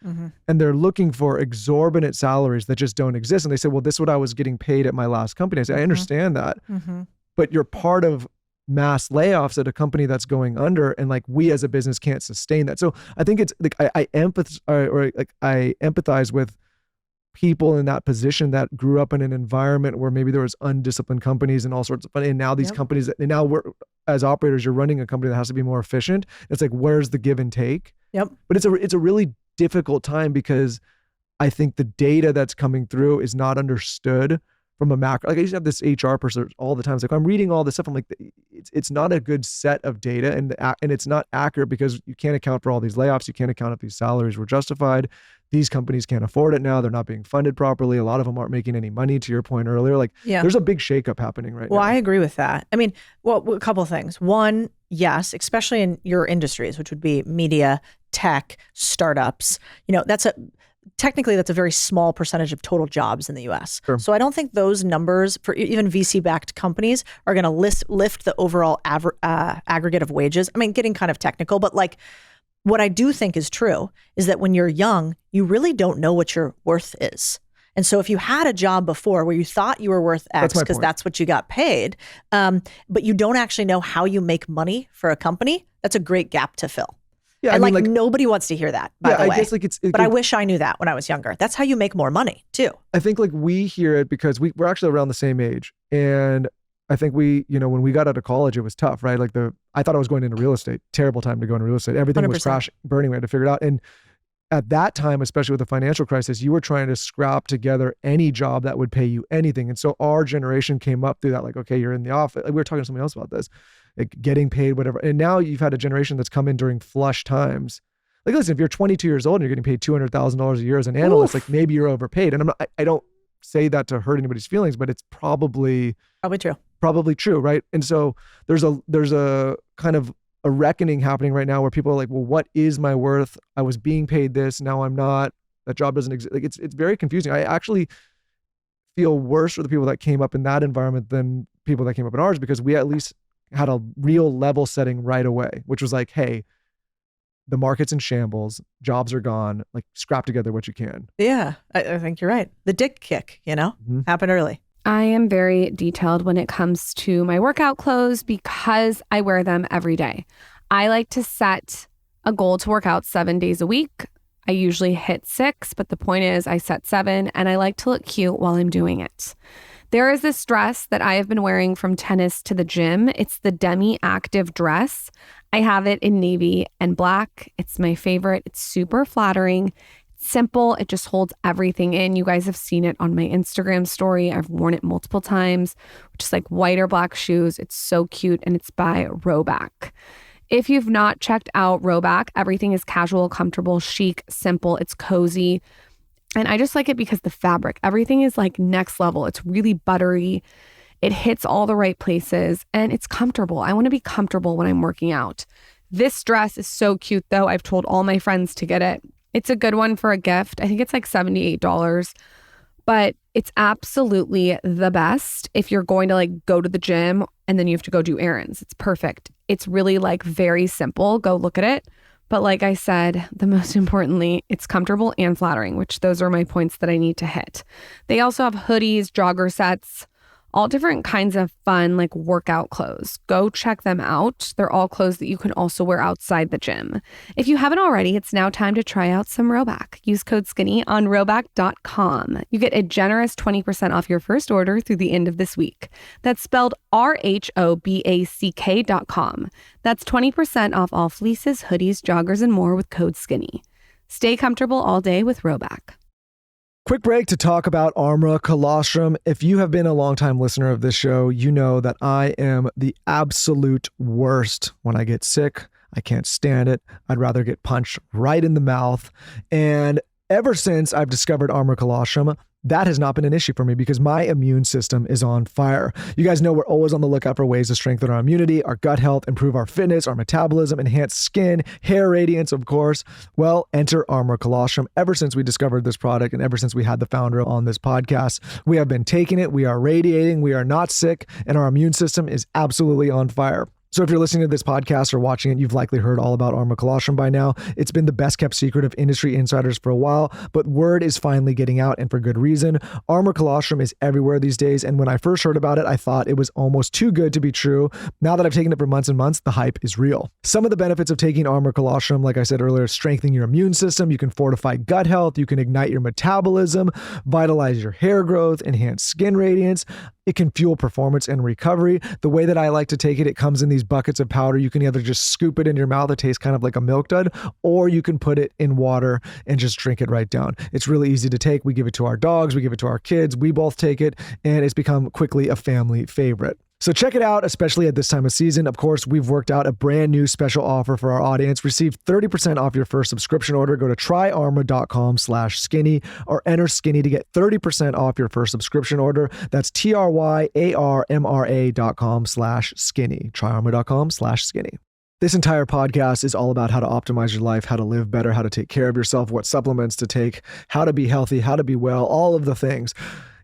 and they're looking for exorbitant salaries that just don't exist. And they say, well, this is what I was getting paid at my last company. I say, I understand that, but you're part of mass layoffs at a company that's going under, and like we as a business can't sustain that. So I think it's like I empathize with people in that position that grew up in an environment where maybe there was undisciplined companies and all sorts of fun. And now these companies, and now we're, as operators, you're running a company that has to be more efficient. It's like, where's the give and take? But it's a really difficult time because I think the data that's coming through is not understood from a macro. Like I used to have this HR person all the time. It's like, I'm reading all this stuff. I'm like, it's not a good set of data, and it's not accurate because you can't account for all these layoffs. You can't account if these salaries were justified. These companies can't afford it now. They're not being funded properly. A lot of them aren't making any money, to your point earlier. Like there's a big shakeup happening right now. Well, I agree with that. I mean, well, a couple of things. One, yes, especially in your industries, which would be media, tech, startups, technically that's a very small percentage of total jobs in the US. Sure. So I don't think those numbers for even VC-backed companies are going to lift the overall aggregate of wages. I mean, getting kind of technical, but like what I do think is true is that when you're young, you really don't know what your worth is. And so if you had a job before where you thought you were worth X because that's what you got paid, but you don't actually know how you make money for a company, that's a great gap to fill. Yeah, and nobody wants to hear that, by the way. I guess but I wish I knew that when I was younger. That's how you make more money too. I think like we hear it because we're actually around the same age. And I think when we got out of college, it was tough, right? Like I thought I was going into real estate. Terrible time to go into real estate. Everything 100%. Was crashing, burning. We had to figure it out. And at that time, especially with the financial crisis, you were trying to scrap together any job that would pay you anything. And so our generation came up through that, like, okay, you're in the office. Like, we were talking to somebody else about this, like getting paid, whatever. And now you've had a generation that's come in during flush times. Like, listen, if you're 22 years old and you're getting paid $200,000 a year as an analyst, like maybe you're overpaid. And I don't say that to hurt anybody's feelings, but it's probably true. probably true, right? And so there's a kind of a reckoning happening right now where people are like, well, what is my worth? I was being paid this, now I'm not. That job doesn't exist. Like it's very confusing. I actually feel worse for the people that came up in that environment than people that came up in ours, because we at least had a real level setting right away, which was like, hey, the market's in shambles, jobs are gone, like scrap together what you can. Yeah, I think you're right. The dick kick, happened early. I am very detailed when it comes to my workout clothes because I wear them every day. I like to set a goal to work out 7 days a week. I usually hit 6, but the point is I set 7 and I like to look cute while I'm doing it. There is this dress that I have been wearing from tennis to the gym. It's the demi-active dress. I have it in navy and black. It's my favorite. It's super flattering. Simple. It just holds everything in. You guys have seen it on my Instagram story. I've worn it multiple times. Just like white or black shoes. It's so cute, and it's by Rhoback. If you've not checked out Rhoback, everything is casual, comfortable, chic, simple. It's cozy. And I just like it because the fabric, everything is like next level. It's really buttery. It hits all the right places and it's comfortable. I want to be comfortable when I'm working out. This dress is so cute though. I've told all my friends to get it. It's a good one for a gift. I think it's like $78, but it's absolutely the best if you're going to like go to the gym and then you have to go do errands. It's perfect. It's really like very simple. Go look at it. But like I said, the most importantly, it's comfortable and flattering, which those are my points that I need to hit. They also have hoodies, jogger sets, all different kinds of fun like workout clothes. Go check them out. They're all clothes that you can also wear outside the gym. If you haven't already, it's now time to try out some Rhoback. Use code SKINNY on Rhoback.com. You get a generous 20% off your first order through the end of this week. That's spelled RHOBACK.com. That's 20% off all fleeces, hoodies, joggers, and more with code SKINNY. Stay comfortable all day with Rhoback. Quick break to talk about Armra Colostrum. If you have been a longtime listener of this show, you know that I am the absolute worst when I get sick. I can't stand it. I'd rather get punched right in the mouth. And ever since I've discovered Armra Colostrum, that has not been an issue for me because my immune system is on fire. You guys know we're always on the lookout for ways to strengthen our immunity, our gut health, improve our fitness, our metabolism, enhance skin, hair radiance, of course. Well, enter Armra Colostrum. Ever since we discovered this product and ever since we had the founder on this podcast, we have been taking it. We are radiating. We are not sick, and our immune system is absolutely on fire. So if you're listening to this podcast or watching it, you've likely heard all about Armra Colostrum by now. It's been the best kept secret of industry insiders for a while, but word is finally getting out, and for good reason. Armra Colostrum is everywhere these days, and when I first heard about it, I thought it was almost too good to be true. Now that I've taken it for months and months, the hype is real. Some of the benefits of taking Armra Colostrum, like I said earlier, strengthening your immune system, you can fortify gut health, you can ignite your metabolism, vitalize your hair growth, enhance skin radiance. It can fuel performance and recovery. The way that I like to take it, it comes in these buckets of powder. You can either just scoop it in your mouth, it tastes kind of like a milk dud, or you can put it in water and just drink it right down. It's really easy to take. We give it to our dogs, we give it to our kids, we both take it, and it's become quickly a family favorite. So check it out, especially at this time of season. Of course, we've worked out a brand new special offer for our audience. Receive 30% off your first subscription order. Go to tryarmra.com/skinny or enter skinny to get 30% off your first subscription order. That's tryarmra.com/skinny. Tryarmra.com/skinny. This entire podcast is all about how to optimize your life, how to live better, how to take care of yourself, what supplements to take, how to be healthy, how to be well, all of the things.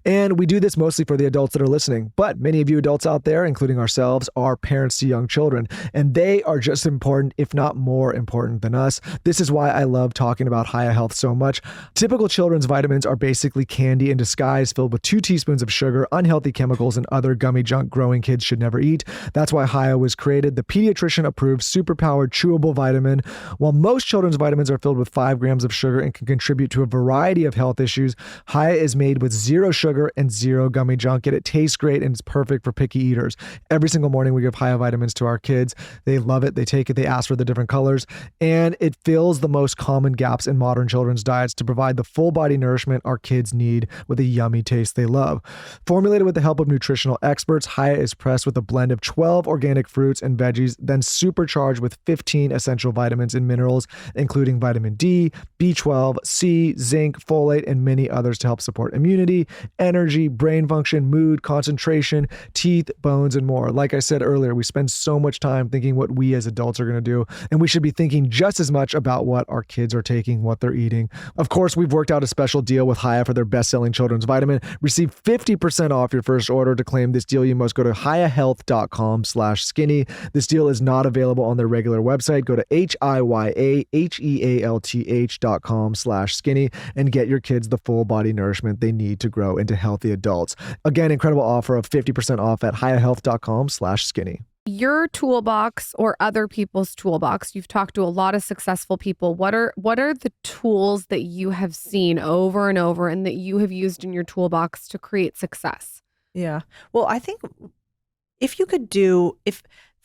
And we do this mostly for the adults that are listening. But many of you adults out there, including ourselves, are parents to young children. And they are just important, if not more important than us. This is why I love talking about Hiya Health so much. Typical children's vitamins are basically candy in disguise, filled with 2 teaspoons of sugar, unhealthy chemicals, and other gummy junk growing kids should never eat. That's why Hiya was created, the pediatrician-approved, superpowered, chewable vitamin. While most children's vitamins are filled with 5 grams of sugar and can contribute to a variety of health issues, Hiya is made with 0 sugar and 0 gummy junk, yet it tastes great and it's perfect for picky eaters. Every single morning we give Hiya vitamins to our kids. They love it. They take it. They ask for the different colors, and it fills the most common gaps in modern children's diets to provide the full body nourishment our kids need with a yummy taste they love. Formulated with the help of nutritional experts, Hiya is pressed with a blend of 12 organic fruits and veggies, then supercharged with 15 essential vitamins and minerals, including vitamin D, B12, C, zinc, folate, and many others to help support immunity, energy, brain function, mood, concentration, teeth, bones, and more. Like I said earlier, we spend so much time thinking what we as adults are going to do, and we should be thinking just as much about what our kids are taking, what they're eating. Of course, we've worked out a special deal with Hiya for their best-selling children's vitamin. Receive 50% off your first order. To claim this deal, you must go to hiyahealth.com/skinny. This deal is not available on their regular website. Go to hiyahealth.com/skinny and get your kids the full body nourishment they need to grow into healthy adults. Again, incredible offer of 50% off at hiyahealth.com/skinny. Your toolbox or other people's toolbox, you've talked to a lot of successful people. What are the tools that you have seen over and over and that you have used in your toolbox to create success? Yeah. Well, I think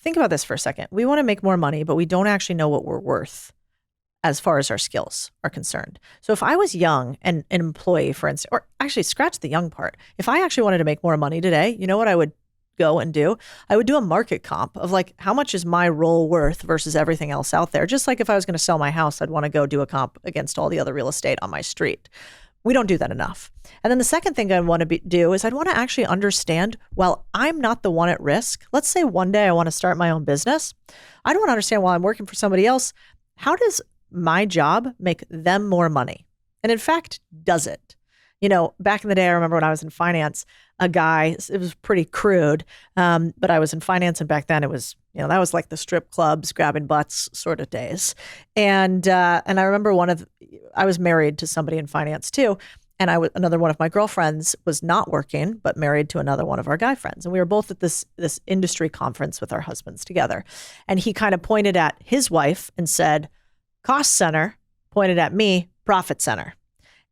think about this for a second. We want to make more money, but we don't actually know what we're worth as far as our skills are concerned. So if I was young and an employee, for instance, or actually scratch the young part, if I actually wanted to make more money today, you know what I would go and do? I would do a market comp of like, how much is my role worth versus everything else out there? Just like if I was going to sell my house, I'd want to go do a comp against all the other real estate on my street. We don't do that enough. And then the second thing I want to do is I'd want to actually understand, well, I'm not the one at risk. Let's say one day I want to start my own business. I don't want to understand while I'm working for somebody else, how does my job make them more money? And in fact, does it? You know, back in the day, I remember when I was in finance, a guy, it was pretty crude, but I was in finance, and back then it was, that was like the strip clubs, grabbing butts sort of days. And I remember I was married to somebody in finance too, and another one of my girlfriends was not working, but married to another one of our guy friends. And we were both at this industry conference with our husbands together. And he kind of pointed at his wife and said, cost center, pointed at me, profit center.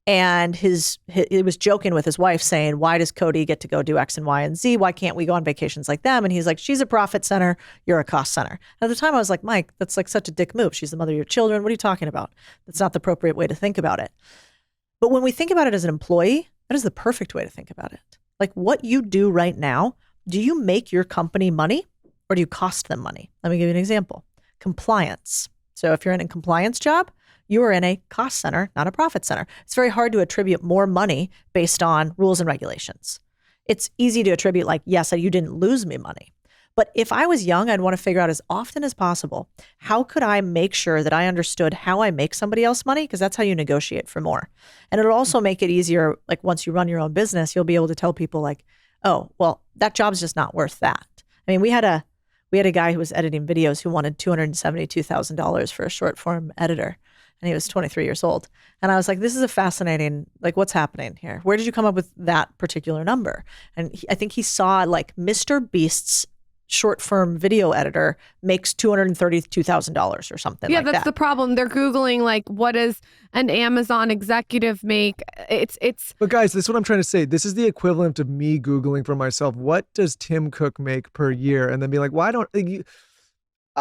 And he was joking with his wife saying, why does Codie get to go do X and Y and Z? Why can't we go on vacations like them? And he's like, she's a profit center. You're a cost center. At the time I was like, Mike, that's like such a dick move. She's the mother of your children. What are you talking about? That's not the appropriate way to think about it. But when we think about it as an employee, that is the perfect way to think about it. Like what you do right now, do you make your company money or do you cost them money? Let me give you an example. Compliance. So if you're in a compliance job, you are in a cost center, not a profit center. It's very hard to attribute more money based on rules and regulations. It's easy to attribute like, yes, you didn't lose me money. But if I was young, I'd want to figure out as often as possible, how could I make sure that I understood how I make somebody else money? Because that's how you negotiate for more. And it'll also make it easier, like once you run your own business, you'll be able to tell people like, oh, well, that job's just not worth that. I mean, we had a guy who was editing videos who wanted $272,000 for a short form editor. And he was 23 years old. And I was like, this is a fascinating, like, what's happening here? Where did you come up with that particular number? And I think he saw like Mr. Beast's short form video editor makes $232,000 or something like that. Yeah, that's the problem. They're Googling like, what does an Amazon executive make? But guys, this is what I'm trying to say. This is the equivalent of me Googling for myself, what does Tim Cook make per year? And then be like, why don't you?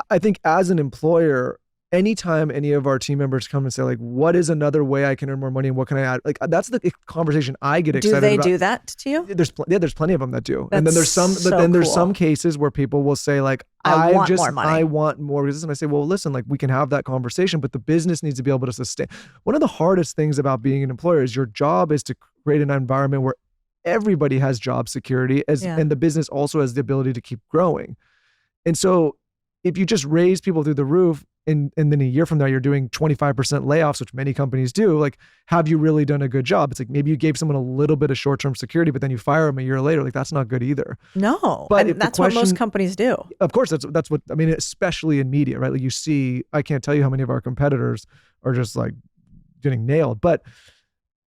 I think as an employer, anytime any of our team members come and say like, what is another way I can earn more money and what can I add? Like that's the conversation I get excited about. Do they do that to you? There's plenty of them that do. That's and then there's some, so but then there's cool. some cases where people will say like, I want more money. I want more business. And I say, well, listen, like we can have that conversation, but the business needs to be able to sustain. One of the hardest things about being an employer is your job is to create an environment where everybody has job security and the business also has the ability to keep growing. And so if you just raise people through the roof, and then a year from now, you're doing 25% layoffs, which many companies do. Like, have you really done a good job? It's like maybe you gave someone a little bit of short-term security, but then you fire them a year later. Like, that's not good either. No, but and that's what most companies do. Of course, that's what I mean, especially in media, right? Like you see, I can't tell you how many of our competitors are just like getting nailed. But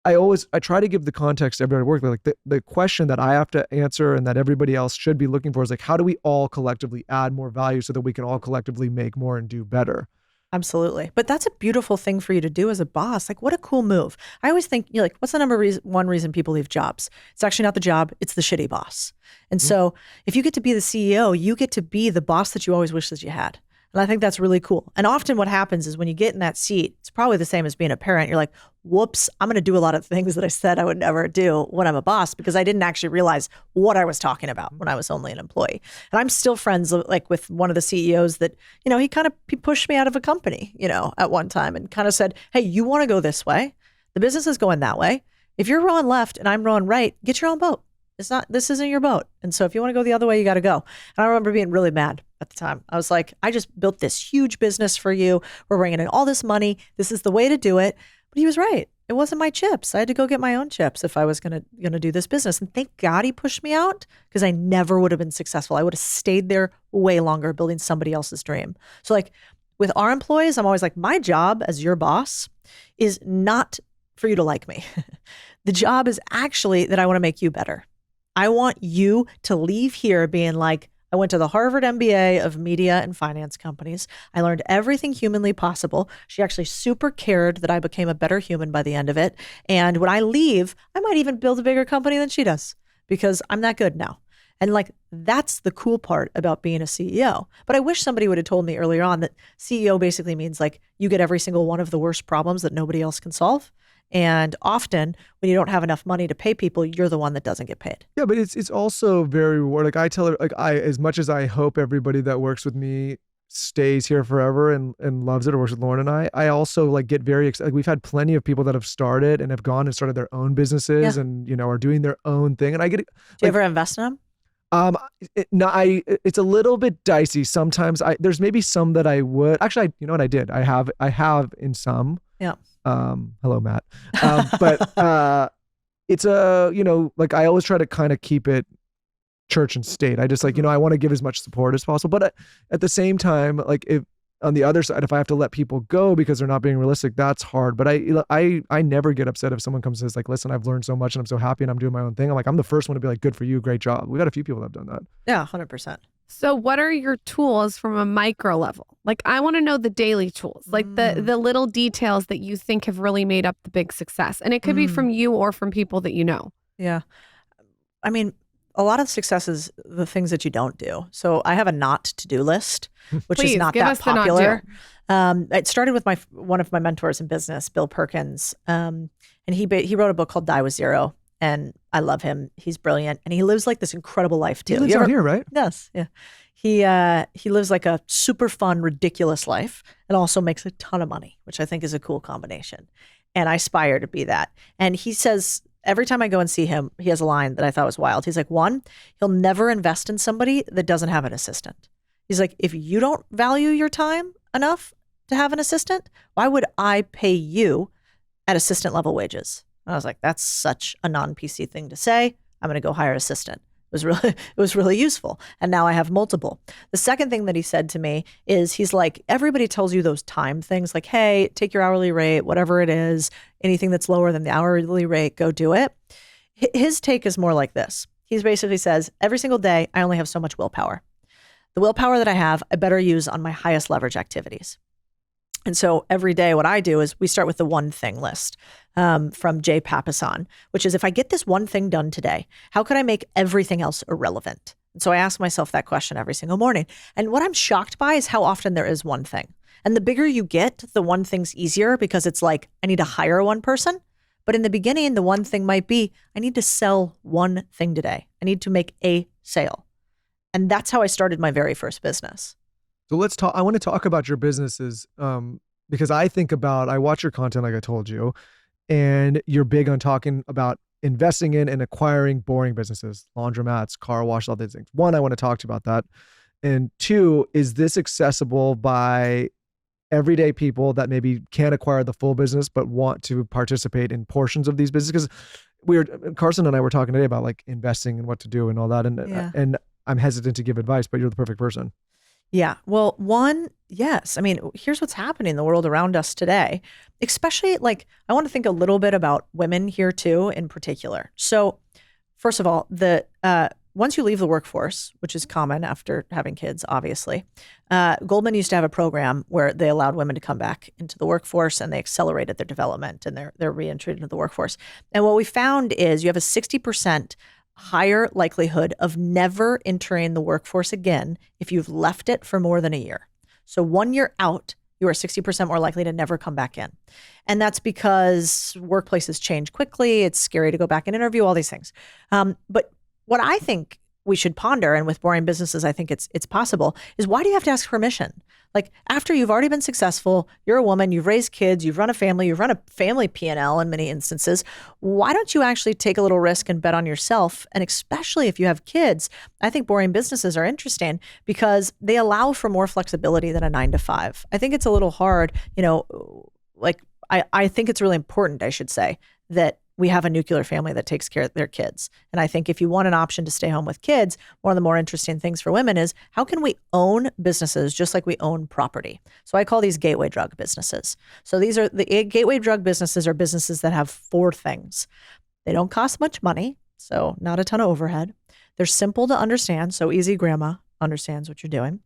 I try to give the context to everybody working. Like the question that I have to answer and that everybody else should be looking for is like, how do we all collectively add more value so that we can all collectively make more and do better? Absolutely. But that's a beautiful thing for you to do as a boss. Like what a cool move. I always think, like, what's the one reason people leave jobs? It's actually not the job. It's the shitty boss. And so if you get to be the CEO, you get to be the boss that you always wish that you had. And I think that's really cool. And often what happens is when you get in that seat, it's probably the same as being a parent. You're like, whoops, I'm going to do a lot of things that I said I would never do when I'm a boss because I didn't actually realize what I was talking about when I was only an employee. And I'm still friends like with one of the CEOs that, he pushed me out of a company, at one time and kind of said, hey, you want to go this way? The business is going that way. If you're rowing left and I'm rowing right, get your own boat. This isn't your boat. And so if you want to go the other way, you got to go. And I remember being really mad at the time. I was like, I just built this huge business for you. We're bringing in all this money. This is the way to do it. But he was right. It wasn't my chips. I had to go get my own chips if I was going to do this business. And thank God he pushed me out, because I never would have been successful. I would have stayed there way longer building somebody else's dream. So like with our employees, I'm always like, my job as your boss is not for you to like me. The job is actually that I want to make you better. I want you to leave here being like, I went to the Harvard MBA of media and finance companies. I learned everything humanly possible. She actually super cared that I became a better human by the end of it. And when I leave, I might even build a bigger company than she does, because I'm that good now. And like, that's the cool part about being a CEO. But I wish somebody would have told me earlier on that CEO basically means like you get every single one of the worst problems that nobody else can solve. And often when you don't have enough money to pay people, you're the one that doesn't get paid. Yeah, but it's also very rewarding. Like I tell her, like as much as I hope everybody that works with me stays here forever and loves it or works with Lauren and I also like get very excited. Like we've had plenty of people that have started and have gone and started their own businesses and, are doing their own thing. And I get Do you ever invest in them? It's a little bit dicey. Sometimes there's maybe some that I would actually, you know what I did? I have in some. Yeah. Hello, Matt. But it's like I always try to kind of keep it church and state. I just like, I want to give as much support as possible. But at the same time, like if on the other side, if I have to let people go because they're not being realistic, that's hard. But I never get upset if someone comes and says like, listen, I've learned so much and I'm so happy and I'm doing my own thing. I'm like, I'm the first one to be like, good for you. Great job. We've had a few people that have done that. Yeah, 100%. So what are your tools from a micro level? Like I want to know the daily tools, like the little details that you think have really made up the big success. And it could be from you or from people that you know. Yeah. I mean, a lot of success is the things that you don't do. So I have a not to-do list, which Please, is not give that us the popular. It started with one of my mentors in business, Bill Perkins. And he wrote a book called Die with Zero. And I love him. He's brilliant. And he lives like this incredible life too. He lives out here, right? Yes. Yeah. He lives like a super fun, ridiculous life and also makes a ton of money, which I think is a cool combination. And I aspire to be that. And he says, every time I go and see him, he has a line that I thought was wild. He's like, one, he'll never invest in somebody that doesn't have an assistant. He's like, if you don't value your time enough to have an assistant, why would I pay you at assistant level wages? I was like, that's such a non-PC thing to say. I'm going to go hire an assistant. It was really useful. And now I have multiple. The second thing that he said to me is he's like, everybody tells you those time things like, hey, take your hourly rate, whatever it is, anything that's lower than the hourly rate, go do it. His take is more like this. He basically says, every single day, I only have so much willpower. The willpower that I have, I better use on my highest leverage activities. And so every day what I do is we start with the one thing list from Jay Papasan, which is if I get this one thing done today, how could I make everything else irrelevant? And so I ask myself that question every single morning. And what I'm shocked by is how often there is one thing. And the bigger you get, the one thing's easier because it's like, I need to hire one person. But in the beginning, the one thing might be, I need to sell one thing today. I need to make a sale. And that's how I started my very first business. So let's talk. I want to talk about your businesses because I watch your content like I told you, and you're big on talking about investing in and acquiring boring businesses, laundromats, car wash, all these things. One, I want to talk to you about that. And two, is this accessible by everyday people that maybe can't acquire the full business but want to participate in portions of these businesses? Because Carson and I were talking today about like investing and what to do and all that. And I'm hesitant to give advice, but you're the perfect person. Yeah. Well, one, yes. I mean, here's what's happening in the world around us today, especially like I want to think a little bit about women here too, in particular. So first of all, once you leave the workforce, which is common after having kids, obviously, Goldman used to have a program where they allowed women to come back into the workforce and they accelerated their development and their reentry into the workforce. And what we found is you have a 60% higher likelihood of never entering the workforce again if you've left it for more than a year. So 1 year out, you are 60% more likely to never come back in. And that's because workplaces change quickly. It's scary to go back and interview, all these things. But what I think we should ponder, and with boring businesses, I think it's possible, is why do you have to ask permission? Like after you've already been successful, you're a woman, you've raised kids, you've run a family, you've run a family P&L in many instances. Why don't you actually take a little risk and bet on yourself? And especially if you have kids, I think boring businesses are interesting because they allow for more flexibility than a 9 to 5. I think it's a little hard, like I think it's really important, I should say, that we have a nuclear family that takes care of their kids. And I think if you want an option to stay home with kids, one of the more interesting things for women is how can we own businesses just like we own property? So I call these gateway drug businesses. So these are the gateway drug businesses are businesses that have 4 things. They don't cost much money, so not a ton of overhead. They're simple to understand, so easy grandma understands what you're doing.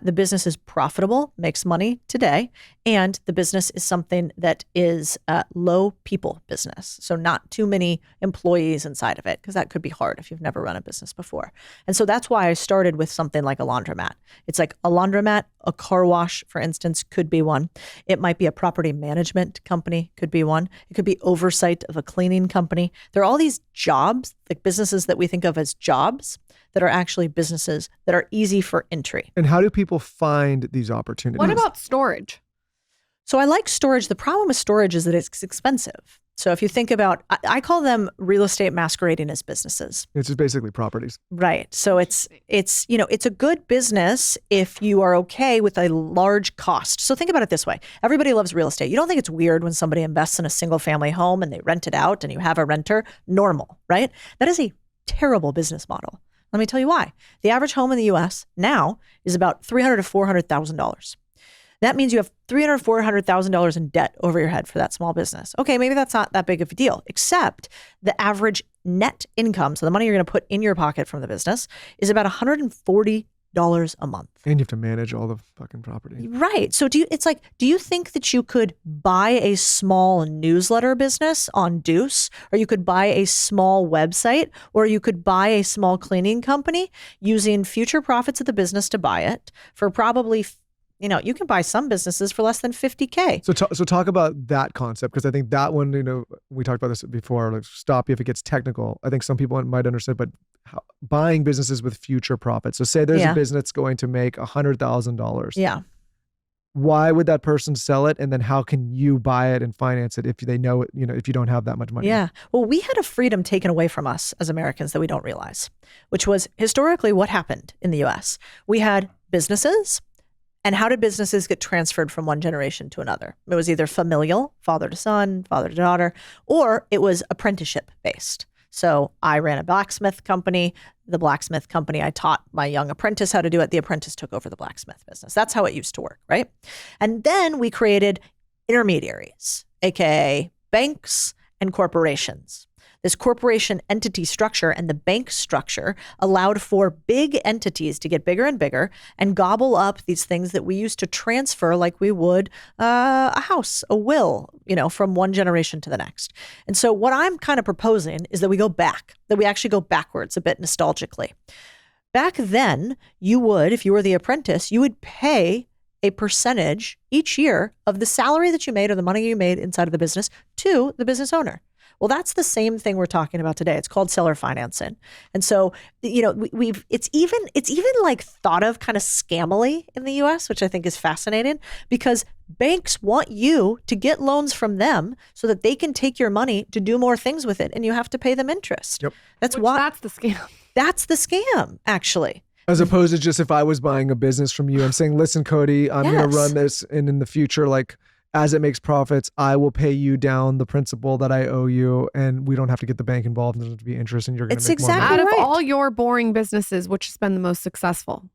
The business is profitable, makes money today, and the business is something that is low people business. So not too many employees inside of it, because that could be hard if you've never run a business before. And so that's why I started with something like a laundromat. It's like a laundromat, a car wash, for instance, could be one. It might be a property management company, could be one. It could be oversight of a cleaning company. There are all these jobs, like businesses that we think of as jobs, that are actually businesses that are easy for entry. And how do people find these opportunities? What about storage? So I like storage. The problem with storage is that it's expensive. So if you think about, I call them real estate masquerading as businesses. It's just basically properties. Right. So it's a good business if you are okay with a large cost. So think about it this way. Everybody loves real estate. You don't think it's weird when somebody invests in a single family home and they rent it out and you have a renter? Normal, right? That is a terrible business model. Let me tell you why. The average home in the U.S. now is about $300,000 to $400,000. That means you have $300,000 to $400,000 in debt over your head for that small business. Okay, maybe that's not that big of a deal, except the average net income, so the money you're going to put in your pocket from the business, is about $140 a month. And you have to manage all the fucking property. Right. So do you think that you could buy a small newsletter business on Deuce, or you could buy a small website, or you could buy a small cleaning company using future profits of the business to buy it for probably, you can buy some businesses for less than $50K. So talk about that concept, because I think that one, we talked about this before, like stop you if it gets technical. I think some people might understand, but buying businesses with future profits. So say there's a business that's going to make $100,000. Yeah. Why would that person sell it? And then how can you buy it and finance it if they know it, if you don't have that much money? Yeah. Well, we had a freedom taken away from us as Americans that we don't realize, which was historically what happened in the US. We had businesses. And how did businesses get transferred from one generation to another? It was either familial, father to son, father to daughter, or it was apprenticeship based. So I ran a blacksmith company. The blacksmith company, I taught my young apprentice how to do it. The apprentice took over the blacksmith business. That's how it used to work, right? And then we created intermediaries, AKA banks and corporations. This corporation entity structure and the bank structure allowed for big entities to get bigger and bigger and gobble up these things that we used to transfer like we would a house, a will, from one generation to the next. And so what I'm kind of proposing is that we go back, that we actually go backwards a bit nostalgically. Back then, you would, if you were the apprentice, you would pay a percentage each year of the salary that you made or the money you made inside of the business to the business owner. Well, that's the same thing we're talking about today. It's called seller financing. And so, it's even like thought of kind of scammily in the US, which I think is fascinating because banks want you to get loans from them so that they can take your money to do more things with it. And you have to pay them interest. Yep. That's the scam. That's the scam, actually. As opposed to just if I was buying a business from you, I'm saying, listen, Codie, I'm going to run this. And in the future, as it makes profits, I will pay you down the principal that I owe you, and we don't have to get the bank involved. There's going to be interest, and you're going to make more money. Exactly Out right. of all your boring businesses, which has been the most successful?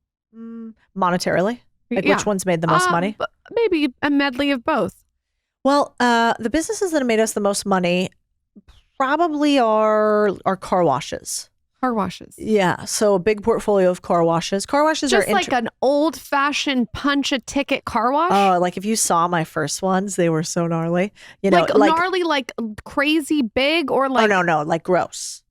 Monetarily? Which one's made the most money? Maybe a medley of both. Well, the businesses that have made us the most money probably are car washes. Car washes. Yeah. So a big portfolio of car washes. Car washes just are like an old fashioned punch a ticket car wash. Oh, like if you saw my first ones, they were so gnarly. Gnarly, like crazy big, or like no, like gross.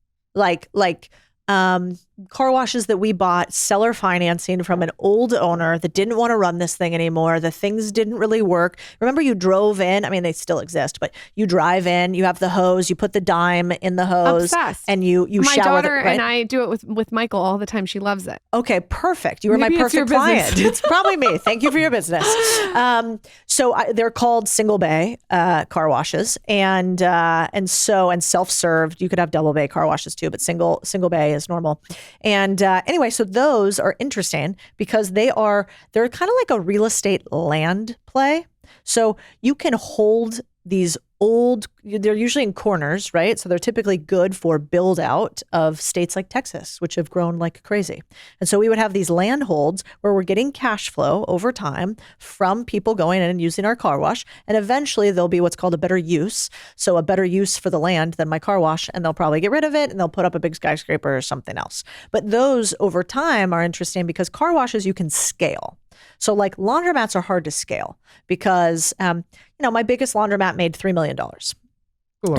car washes that we bought seller financing from an old owner that didn't want to run this thing anymore. The things didn't really work. Remember, you drove in, I mean, they still exist, but you drive in, you have the hose, you put the dime in the hose. Obsessed. And you My shower daughter with it, right? and I do it with Michael all the time. She loves it. Okay, perfect. You were Maybe my it's your perfect client. business. It's probably me. Thank you for your business. They're called single bay car washes, and self-served. You could have double bay car washes too, but single bay is normal. And anyway, so those are interesting because they're kind of like a real estate land play. So you can hold these they're usually in corners, right? So they're typically good for build out of states like Texas, which have grown like crazy. And so we would have these land holds where we're getting cash flow over time from people going in and using our car wash. And eventually there'll be what's called a better use. So a better use for the land than my car wash, and they'll probably get rid of it and they'll put up a big skyscraper or something else. But those over time are interesting because car washes you can scale. So like laundromats are hard to scale because, my biggest laundromat made $3 million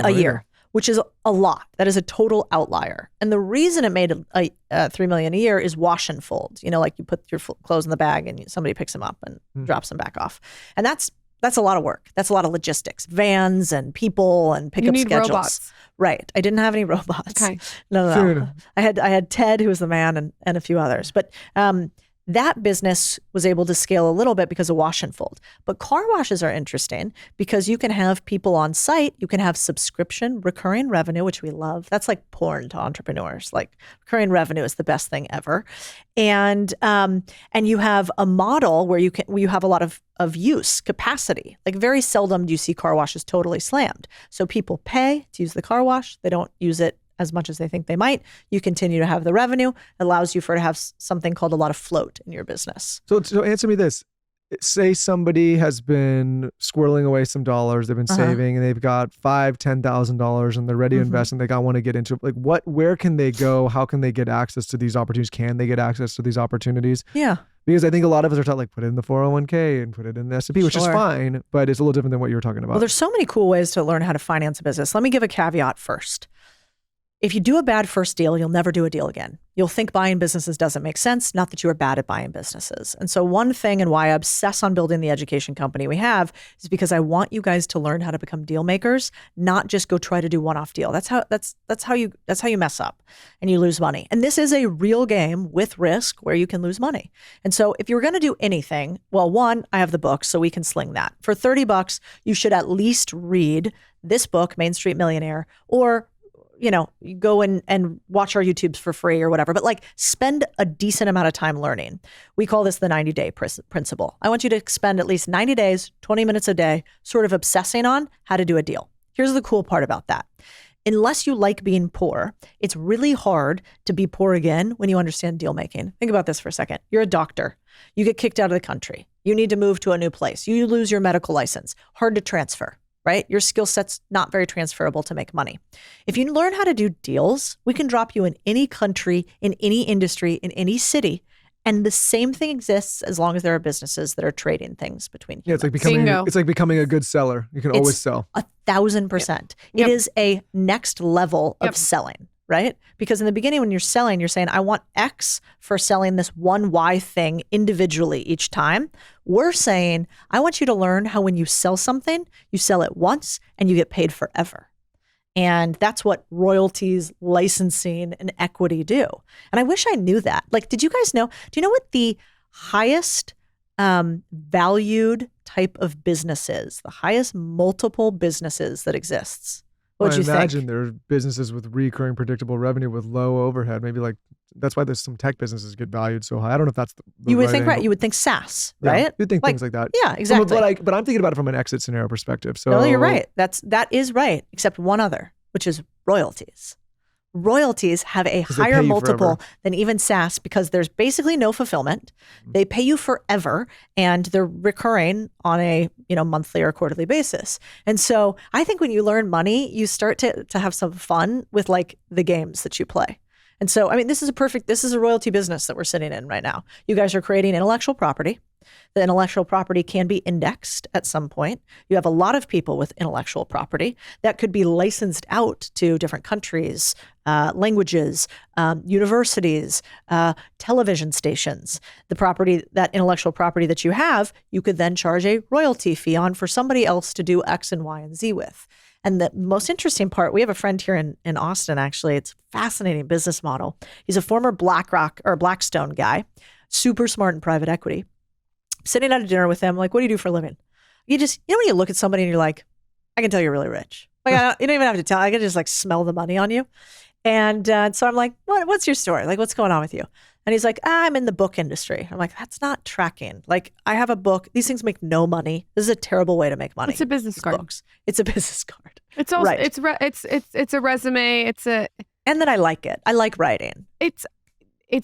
a year, which is a lot. That is a total outlier. And the reason it made $3 million a year is wash and fold. Like you put your clothes in the bag and somebody picks them up and drops them back off. And that's a lot of work. That's a lot of logistics, vans and people and pickup schedules. Robots. Right. I didn't have any robots. Okay. No. I had Ted, who was the man, and a few others. But that business was able to scale a little bit because of wash and fold. But car washes are interesting because you can have people on site. You can have subscription, recurring revenue, which we love. That's like porn to entrepreneurs. Like recurring revenue is the best thing ever. And you have a model where you have a lot of use capacity. Like very seldom do you see car washes totally slammed. So people pay to use the car wash. They don't use it as much as they think they might. You continue to have the revenue. It allows you to have something called a lot of float in your business. So answer me this. Say somebody has been squirreling away some dollars, they've been saving, and they've got $5,000, $10,000 and they're ready to invest and want to get into like where can they go? How can they get access to these opportunities? Can they get access to these opportunities? Yeah. Because I think a lot of us are taught like put it in the 401k and put it in the S&P, which is fine, but it's a little different than what you were talking about. Well, there's so many cool ways to learn how to finance a business. Let me give a caveat first. If you do a bad first deal, you'll never do a deal again. You'll think buying businesses doesn't make sense, not that you are bad at buying businesses. And so one thing and why I obsess on building the education company we have is because I want you guys to learn how to become deal makers, not just go try to do one-off deal. That's how you mess up and you lose money. And this is a real game with risk where you can lose money. And so if you're going to do anything, well, one, I have the book, so we can sling that. For $30, you should at least read this book, Main Street Millionaire, or you go and watch our YouTubes for free or whatever, but like spend a decent amount of time learning. We call this the 90-day principle. I want you to spend at least 90 days, 20 minutes a day, sort of obsessing on how to do a deal. Here's the cool part about that. Unless you like being poor, it's really hard to be poor again when you understand deal making. Think about this for a second. You're a doctor. You get kicked out of the country. You need to move to a new place. You lose your medical license. Hard to transfer. Right? Your skill set's not very transferable to make money. If you learn how to do deals, we can drop you in any country, in any industry, in any city. And the same thing exists as long as there are businesses that are trading things between humans. Yeah, it's like becoming a good seller. You can always sell. 1,000%. It is a next level of selling. Right? Because in the beginning, when you're selling, you're saying, I want X for selling this one Y thing individually each time. We're saying, I want you to learn how when you sell something, you sell it once and you get paid forever. And that's what royalties, licensing, and equity do. And I wish I knew that. Like, did you guys know? Do you know what the highest valued type of business is? The highest multiple businesses that exists? What do you think? I imagine there are businesses with recurring predictable revenue with low overhead. Maybe like that's why there's some tech businesses get valued so high. I don't know if that's the you would right think angle. right. You would think SaaS, right? Yeah, you'd think things like that. Yeah, exactly. But I'm thinking about it from an exit scenario perspective. So no, you're right. That is right, except one other, which is royalties. Royalties have a higher multiple than even SaaS because there's basically no fulfillment. They pay you forever and they're recurring on a monthly or quarterly basis. And so I think when you learn money, you start to have some fun with like the games that you play. And so, I mean, this is a royalty business that we're sitting in right now. You guys are creating intellectual property. The intellectual property can be indexed at some point. You have a lot of people with intellectual property that could be licensed out to different countries, languages, universities, television stations. The property, that intellectual property that you have, you could then charge a royalty fee on for somebody else to do X and Y and Z with. And the most interesting part, we have a friend here in Austin, actually. It's a fascinating business model. He's a former BlackRock or Blackstone guy, super smart in private equity. Sitting at a dinner with him, like, what do you do for a living? You know, when you look at somebody and you're like, I can tell you're really rich. Like, you don't even have to tell. I can just like smell the money on you. And so I'm like, what's your story? Like, what's going on with you? And he's like, I'm in the book industry. I'm like, that's not tracking. Like, I have a book. These things make no money. This is a terrible way to make money. It's a business card. Books. It's a business card. It's also right. it's a resume. And then I like it. I like writing. It's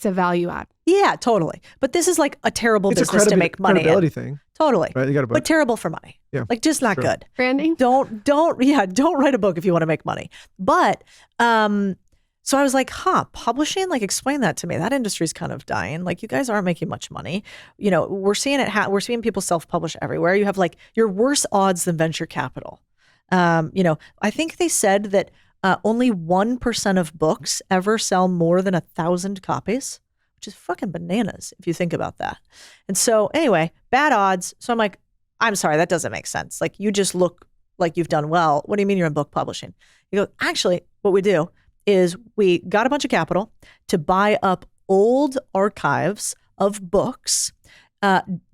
a value add. Yeah, totally. But this is like a terrible business to make money credibility in. Thing. Totally. Right, you got a book. But terrible for money. Yeah. Like just not good. Branding? Don't write a book if you want to make money. But so I was like, publishing, like explain that to me. That industry's kind of dying. Like you guys aren't making much money. You know, we're seeing we're seeing people self-publish everywhere. You have like your worse odds than venture capital. You know, I think they said that only 1% of books ever sell more than 1,000 copies, which is fucking bananas if you think about that. And so anyway, bad odds. So I'm like, I'm sorry, that doesn't make sense. Like you just look like you've done well. What do you mean you're in book publishing? You go, actually, what we do is we got a bunch of capital to buy up old archives of books,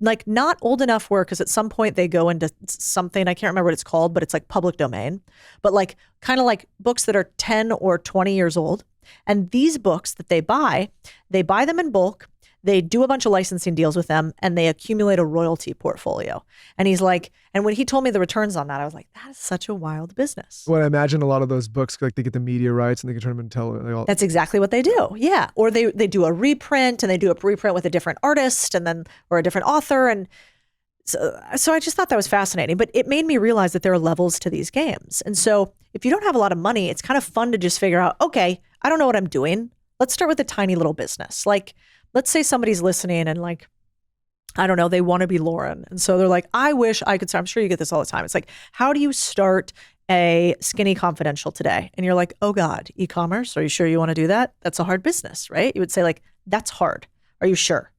like not old enough where, because at some point they go into something, I can't remember what it's called, but it's like public domain, but like kind of like books that are 10 or 20 years old. And these books that they buy them in bulk. They do a bunch of licensing deals with them and they accumulate a royalty portfolio. And he's like, and when he told me the returns on that, I was like, that is such a wild business. Well, I imagine a lot of those books, like they get the media rights and they can turn them into That's exactly what they do. Yeah. Or they do a reprint and they do a reprint with a different artist and then, or a different author. And so I just thought that was fascinating, but it made me realize that there are levels to these games. And so if you don't have a lot of money, it's kind of fun to just figure out, okay, I don't know what I'm doing. Let's start with a tiny little business. Like, let's say somebody's listening and like, I don't know, they want to be Lauren. And so they're like, I wish I could start. I'm sure you get this all the time. It's like, how do you start a Skinny Confidential today? And you're like, oh God, e-commerce. Are you sure you want to do that? That's a hard business, right? You would say like, that's hard. Are you sure?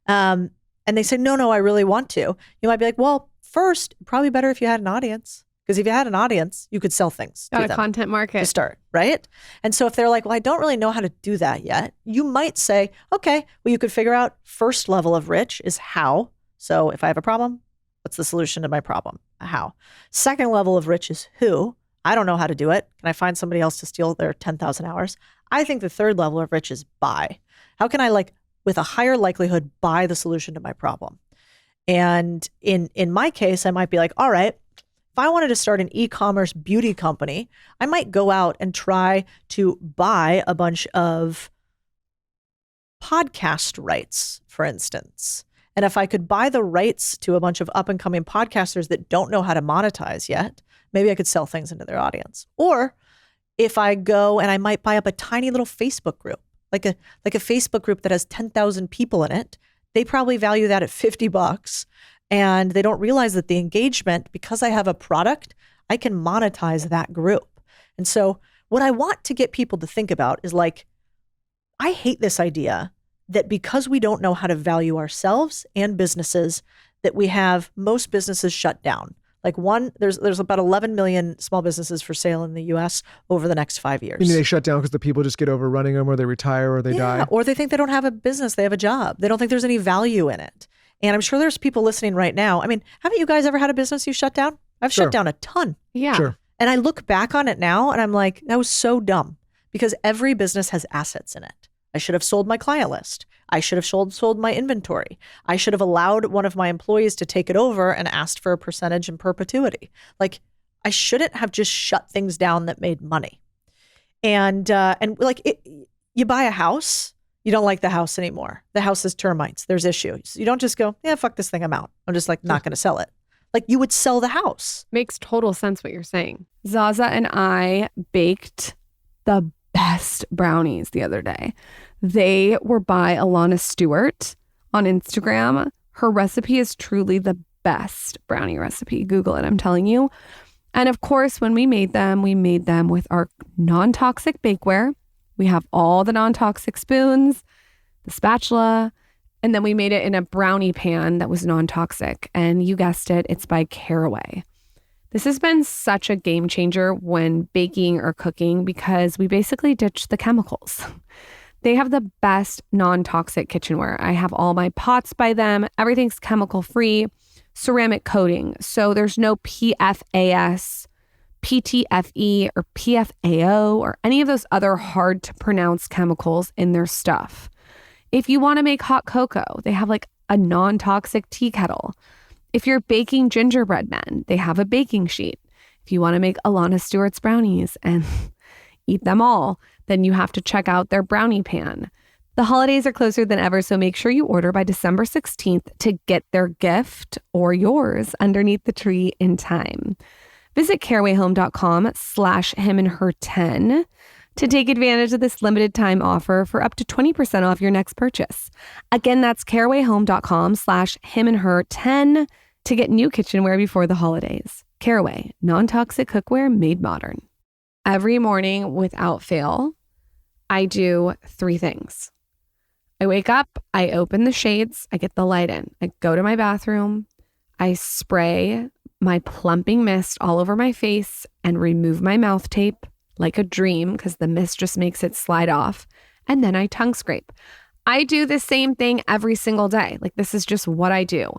And they say, no, I really want to. You might be like, well, first, probably better if you had an audience. Because if you had an audience, you could sell things Got to a them content market to start, right? And so if they're like, well, I don't really know how to do that yet, you might say, okay, well, you could figure out first level of rich is how. So if I have a problem, what's the solution to my problem? How. Second level of rich is who. I don't know how to do it. Can I find somebody else to steal their 10,000 hours? I think the third level of rich is buy. How can I, like, with a higher likelihood, buy the solution to my problem? And in my case, I might be like, all right, if I wanted to start an e-commerce beauty company, I might go out and try to buy a bunch of podcast rights, for instance. And if I could buy the rights to a bunch of up and coming podcasters that don't know how to monetize yet, maybe I could sell things into their audience. Or if I go and I might buy up a tiny little Facebook group, like a Facebook group that has 10,000 people in it, they probably value that at $50. And they don't realize that the engagement, because I have a product, I can monetize that group. And so what I want to get people to think about is like, I hate this idea that because we don't know how to value ourselves and businesses, that we have most businesses shut down. Like there's about 11 million small businesses for sale in the US over the next 5 years. You mean they shut down because the people just get overrunning them or they retire or they die? Or they think they don't have a business, they have a job. They don't think there's any value in it. And I'm sure there's people listening right now. I mean, haven't you guys ever had a business you shut down? I've shut down a ton. Yeah. Sure. And I look back on it now and I'm like, that was so dumb because every business has assets in it. I should have sold my client list. I should have sold my inventory. I should have allowed one of my employees to take it over and asked for a percentage in perpetuity. Like, I shouldn't have just shut things down that made money. And like you buy a house, you don't like the house anymore. The house has termites. There's issues. You don't just go, yeah, fuck this thing, I'm out. I'm just like not going to sell it. Like you would sell the house. Makes total sense what you're saying. Zaza and I baked the best brownies the other day. They were by Alana Stewart on Instagram. Her recipe is truly the best brownie recipe. Google it, I'm telling you. And of course, when we made them with our non-toxic bakeware. We have all the non-toxic spoons, the spatula, and then we made it in a brownie pan that was non-toxic. And you guessed it, it's by Caraway. This has been such a game changer when baking or cooking because we basically ditched the chemicals. They have the best non-toxic kitchenware. I have all my pots by them. Everything's chemical-free, ceramic coating. So there's no PFAS, PTFE, or PFAO, or any of those other hard to pronounce chemicals in their stuff. If you want to make hot cocoa, they have like a non-toxic tea kettle. If you're baking gingerbread men, they have a baking sheet. If you want to make Alana Stewart's brownies and eat them all, then you have to check out their brownie pan. The holidays are closer than ever, so make sure you order by December 16th to get their gift or yours underneath the tree in time. Visit carawayhome.com/himandher10 to take advantage of this limited time offer for up to 20% off your next purchase. Again, that's carawayhome.com/himandher10 to get new kitchenware before the holidays. Caraway, non-toxic cookware made modern. Every morning without fail, I do 3 things. I wake up, I open the shades, I get the light in. I go to my bathroom, I spray my plumping mist all over my face and remove my mouth tape like a dream because the mist just makes it slide off. And then I tongue scrape. I do the same thing every single day. Like this is just what I do.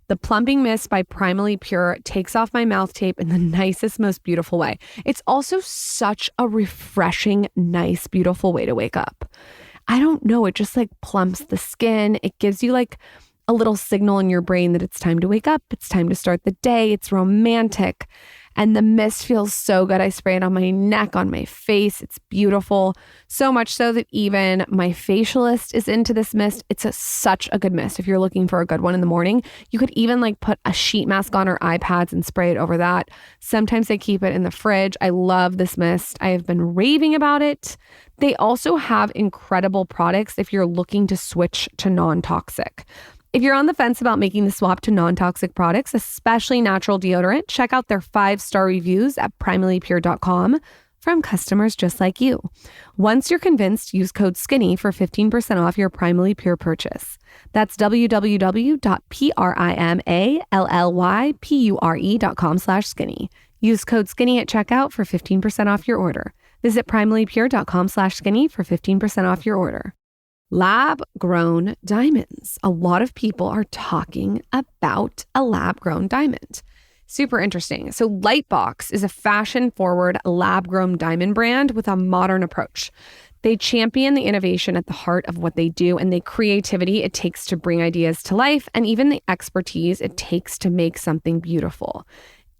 The Plumping Mist by Primally Pure takes off my mouth tape in the nicest, most beautiful way. It's also such a refreshing, nice, beautiful way to wake up. I don't know. It just like plumps the skin. It gives you like a little signal in your brain that it's time to wake up. It's time to start the day. It's romantic. And the mist feels so good. I spray it on my neck, on my face. It's beautiful. So much so that even my facialist is into this mist. It's such a good mist. If you're looking for a good one in the morning, you could even like put a sheet mask on or eye pads and spray it over that. Sometimes I keep it in the fridge. I love this mist. I have been raving about it. They also have incredible products if you're looking to switch to non-toxic. If you're on the fence about making the swap to non-toxic products, especially natural deodorant, check out their 5-star reviews at primallypure.com from customers just like you. Once you're convinced, use code SKINNY for 15% off your Primally Pure purchase. That's www.primallypure.com/skinny. Use code SKINNY at checkout for 15% off your order. Visit primallypure.com/skinny for 15% off your order. Lab-grown diamonds. A lot of people are talking about a lab-grown diamond. Super interesting. So Lightbox is a fashion-forward lab-grown diamond brand with a modern approach. They champion the innovation at the heart of what they do and the creativity it takes to bring ideas to life and even the expertise it takes to make something beautiful.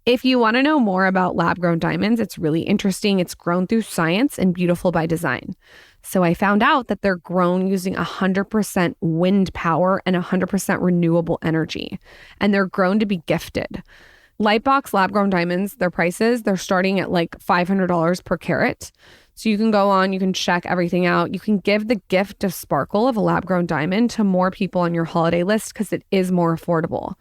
If you want to know more about lab-grown diamonds, it's really interesting. It's grown through science and beautiful by design. So I found out that they're grown using 100% wind power and 100% renewable energy. And they're grown to be gifted. Lightbox lab-grown diamonds, their prices, they're starting at like $500 per carat. So you can go on, you can check everything out. You can give the gift of sparkle of a lab-grown diamond to more people on your holiday list because it is more affordable.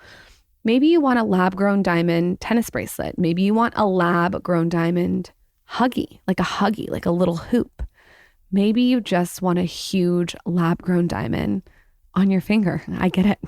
Maybe you want a lab-grown diamond tennis bracelet. Maybe you want a lab-grown diamond huggy, like a little hoop. Maybe you just want a huge lab-grown diamond on your finger. I get it.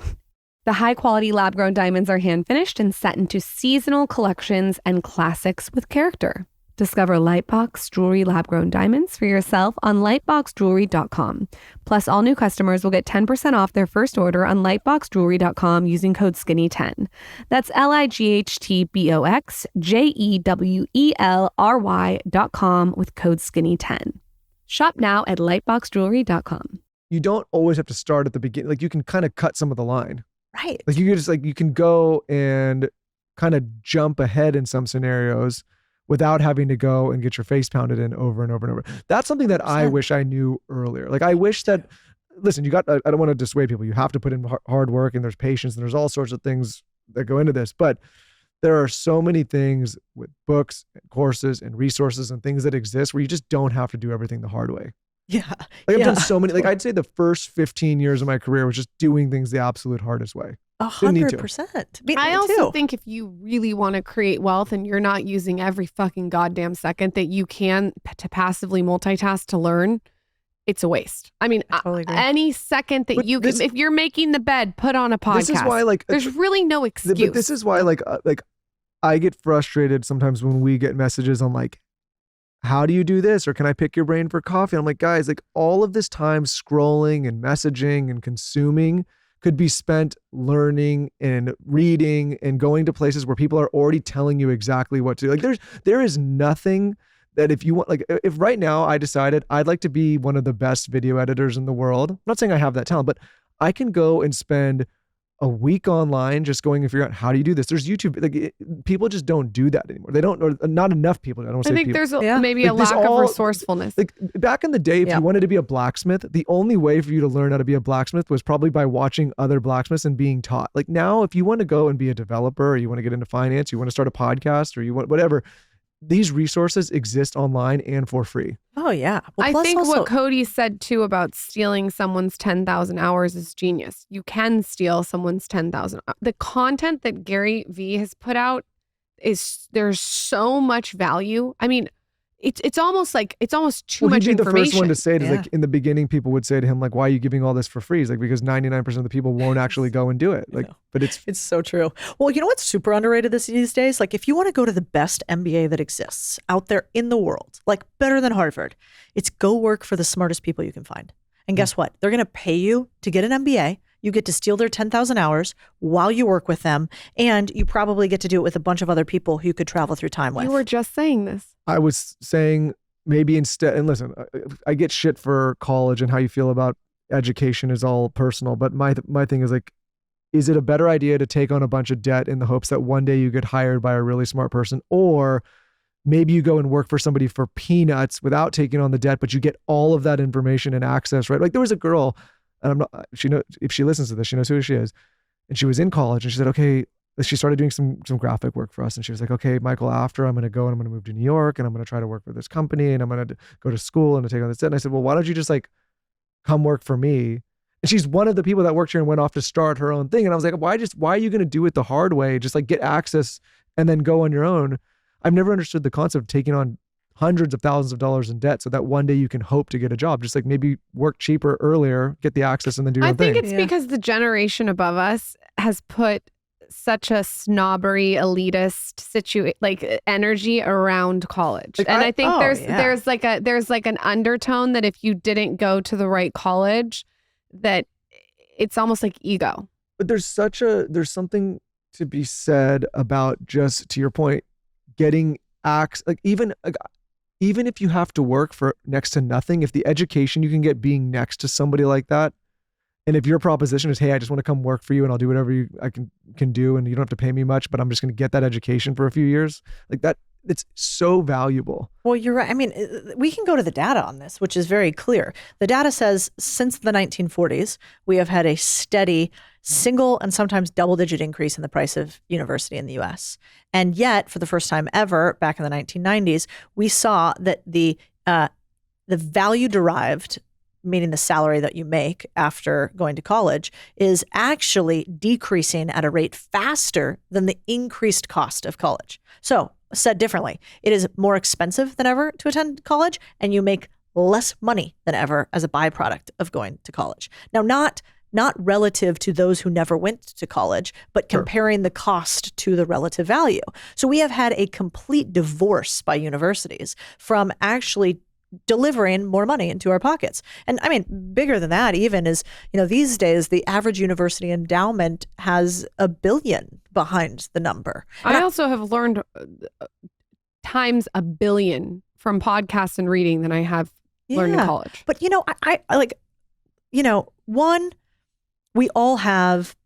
The high-quality lab-grown diamonds are hand-finished and set into seasonal collections and classics with character. Discover Lightbox Jewelry lab-grown diamonds for yourself on lightboxjewelry.com. Plus, all new customers will get 10% off their first order on lightboxjewelry.com using code SKINNY10. That's lightboxjewelry.com with code SKINNY10. Shop now at lightboxjewelry.com. You don't always have to start at the beginning. Like you can kind of cut some of the line. Right. Like you can just you can go and kind of jump ahead in some scenarios without having to go and get your face pounded in over and over and over. That's something that I wish I knew earlier. Like I wish that, listen, I don't want to dissuade people. You have to put in hard work and there's patience and there's all sorts of things that go into this. But there are so many things with books and courses and resources and things that exist where you just don't have to do everything the hard way. Yeah. Like I've done so many, like I'd say the first 15 years of my career was just doing things the absolute hardest way. Didn't need to. 100%. I also think if you really want to create wealth and you're not using every fucking goddamn second that you can to passively multitask to learn, it's a waste. I mean, totally agree. any second that if you're making the bed, put on a podcast. This is why, like, there's really no excuse. But this is why, like I get frustrated sometimes when we get messages on like, how do you do this? Or can I pick your brain for coffee? And I'm like, guys, like all of this time scrolling and messaging and consuming could be spent learning and reading and going to places where people are already telling you exactly what to do. Like there is nothing that if you want, like if right now I decided I'd like to be one of the best video editors in the world, I'm not saying I have that talent, but I can go and spend a week online just going and figure out how do you do this. There's YouTube, like people just don't do that anymore. They don't, or not enough people. I think there's maybe a lack of resourcefulness. Like back in the day, if you wanted to be a blacksmith, the only way for you to learn how to be a blacksmith was probably by watching other blacksmiths and being taught. Like now, if you want to go and be a developer, or you want to get into finance, you want to start a podcast, or you want whatever, these resources exist online and for free. Oh yeah. Well, I think what Codie said too about stealing someone's 10,000 hours is genius. You can steal someone's 10,000. The content that Gary Vee has put out there's so much value. I mean, it's almost too much information. He'd be the first one to say it. Like in the beginning, people would say to him, like, why are you giving all this for free? It's like, because 99% of the people won't actually go and do it. Like, but it's so true. Well, you know what's super underrated these days? Like if you want to go to the best MBA that exists out there in the world, like better than Harvard, it's go work for the smartest people you can find. And guess what? They're going to pay you to get an MBA. You get to steal their 10,000 hours while you work with them. And you probably get to do it with a bunch of other people who you could travel through time with. You were just saying this. I was saying maybe instead, and listen, I get shit for college and how you feel about education is all personal. But my thing is like, is it a better idea to take on a bunch of debt in the hopes that one day you get hired by a really smart person? Or maybe you go and work for somebody for peanuts without taking on the debt, but you get all of that information and access, right? Like there was a girl, and if she listens to this, she knows who she is. And she was in college and she said, okay, she started doing some graphic work for us. And she was like, okay, Michael, after I'm going to go and I'm going to move to New York and I'm going to try to work for this company and I'm going to go to school and to take on this debt. And I said, well, why don't you just like come work for me? And she's one of the people that worked here and went off to start her own thing. And I was like, why are you going to do it the hard way? Just like get access and then go on your own. I've never understood the concept of taking on hundreds of thousands of dollars in debt so that one day you can hope to get a job. Just like maybe work cheaper earlier, get the access and then do your own thing. I think it's because the generation above us has put such a snobbery, elitist energy around college. Like I think there's like an undertone that if you didn't go to the right college, that it's almost like ego. But there's something to be said about, just to your point, getting access, like even if you have to work for next to nothing, if the education you can get being next to somebody like that, and if your proposition is, hey, I just want to come work for you and I'll do whatever I can do and you don't have to pay me much, but I'm just going to get that education for a few years, like that, it's so valuable. Well, you're right. I mean, we can go to the data on this, which is very clear. The data says since the 1940s, we have had a steady single and sometimes double-digit increase in the price of university in the U.S. And yet, for the first time ever, back in the 1990s, we saw that the value derived, meaning the salary that you make after going to college, is actually decreasing at a rate faster than the increased cost of college. So, said differently, it is more expensive than ever to attend college, and you make less money than ever as a byproduct of going to college. Now, not relative to those who never went to college, but comparing the cost to the relative value. So we have had a complete divorce by universities from actually delivering more money into our pockets. And I mean, bigger than that even is, these days, the average university endowment has $1 billion behind the number. And I also have learned times 1 billion from podcasts and reading than I have learned in college. But, one, we all have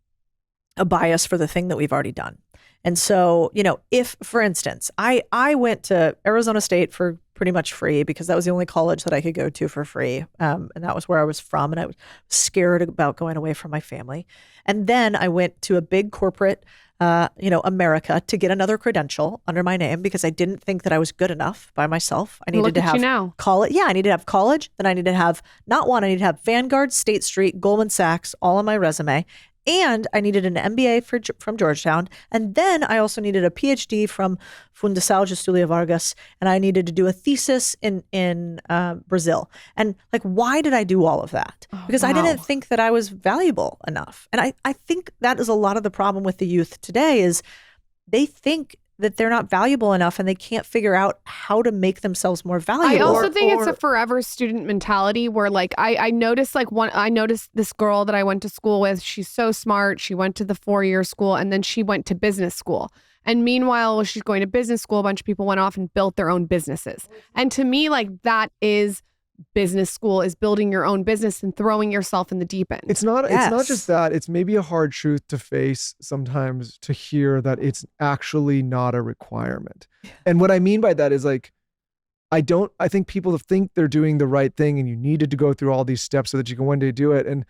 a bias for the thing that we've already done. And so, if, for instance, I went to Arizona State for pretty much free because that was the only college that I could go to for free. And that was where I was from. And I was scared about going away from my family. And then I went to a big corporate, America to get another credential under my name because I didn't think that I was good enough by myself. I needed to have college. Yeah, I needed to have college. Then I needed to have, I needed to have Vanguard, State Street, Goldman Sachs, all on my resume. And I needed an MBA from Georgetown. And then I also needed a PhD from Fundação Getúlio Vargas. And I needed to do a thesis in Brazil. And like, why did I do all of that? Because I didn't think that I was valuable enough. And I think that is a lot of the problem with the youth today is they think that they're not valuable enough and they can't figure out how to make themselves more valuable. I also think it's a forever student mentality where like I noticed this girl that I went to school with. She's so smart. She went to the 4-year school and then she went to business school. And meanwhile, while she's going to business school, a bunch of people went off and built their own businesses. And to me, like that is business school, is building your own business and throwing yourself in the deep end. It's not just that. It's maybe a hard truth to face sometimes, to hear that it's actually not a requirement. And what I mean by that is like, I think people think they're doing the right thing and you needed to go through all these steps so that you can one day do it. And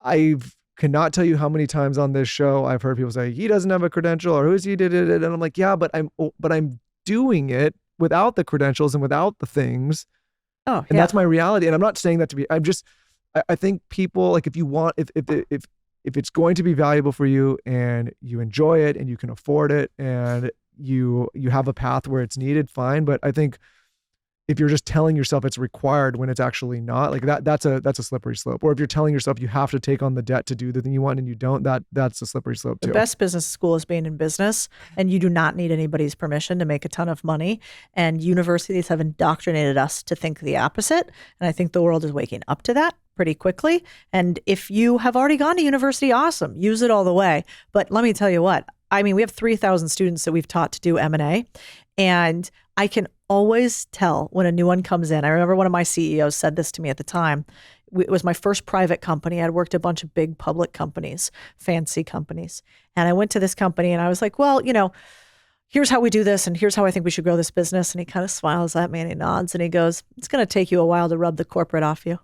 I cannot tell you how many times on this show I've heard people say, he doesn't have a credential, or who's he did it. And I'm like, yeah, but I'm doing it without the credentials and without the things. Oh, and that's my reality. And I'm not saying that to be, I think people, like, if you want, if it's going to be valuable for you and you enjoy it and you can afford it and you have a path where it's needed, fine. But I think if you're just telling yourself it's required when it's actually not, like that's a slippery slope. Or if you're telling yourself you have to take on the debt to do the thing you want and you don't, that's a slippery slope too. The best business school is being in business, and you do not need anybody's permission to make a ton of money. And universities have indoctrinated us to think the opposite. And I think the world is waking up to that pretty quickly. And if you have already gone to university, awesome, use it all the way. But let me tell you what, I mean, we have 3,000 students that we've taught to do M&A, and I can always tell when a new one comes in. I remember one of my CEOs said this to me at the time. It was my first private company. I'd worked at a bunch of big public companies, fancy companies. And I went to this company and I was like, well, here's how we do this and here's how I think we should grow this business. And he kind of smiles at me and he nods and he goes, it's going to take you a while to rub the corporate off you.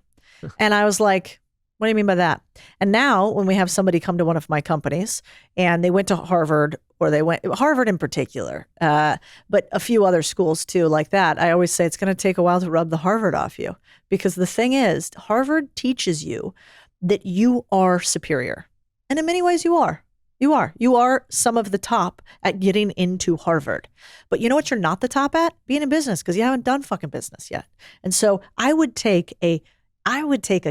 And I was like, what do you mean by that? And now when we have somebody come to one of my companies and they went to Harvard, or they went Harvard in particular, but a few other schools too like that, I always say it's going to take a while to rub the Harvard off you, because the thing is, Harvard teaches you that you are superior. And in many ways you are. You are some of the top at getting into Harvard. But you know what you're not the top at? Being in business, because you haven't done fucking business yet. And so I would take a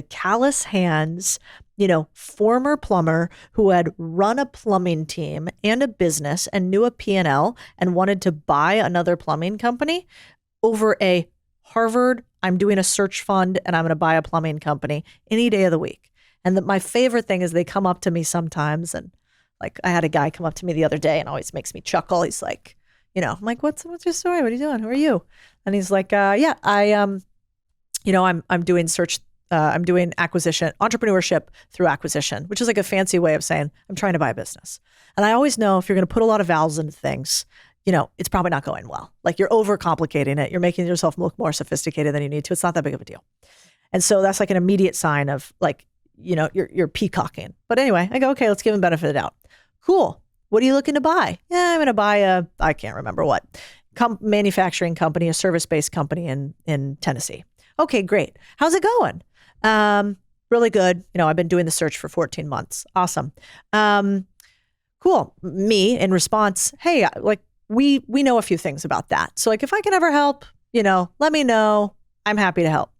callous hands, former plumber who had run a plumbing team and a business and knew a P&L and wanted to buy another plumbing company over a Harvard, I'm doing a search fund and I'm going to buy a plumbing company any day of the week. And my favorite thing is they come up to me sometimes, and like I had a guy come up to me the other day and always makes me chuckle. He's like, I'm like, what's your story? What are you doing? Who are you? And he's like, I'm doing I'm doing acquisition, entrepreneurship through acquisition, which is like a fancy way of saying I'm trying to buy a business. And I always know if you're going to put a lot of vowels into things, it's probably not going well. Like you're overcomplicating it. You're making yourself look more sophisticated than you need to. It's not that big of a deal. And so that's like an immediate sign of like, you're peacocking. But anyway, I go, okay, let's give him benefit of the doubt. Cool. What are you looking to buy? Yeah, I'm going to buy I can't remember what, manufacturing company, a service-based company in Tennessee. Okay, great. How's it going? Really good. I've been doing the search for 14 months. Awesome. Cool. Me in response, hey, like we know a few things about that. So like if I can ever help, let me know. I'm happy to help.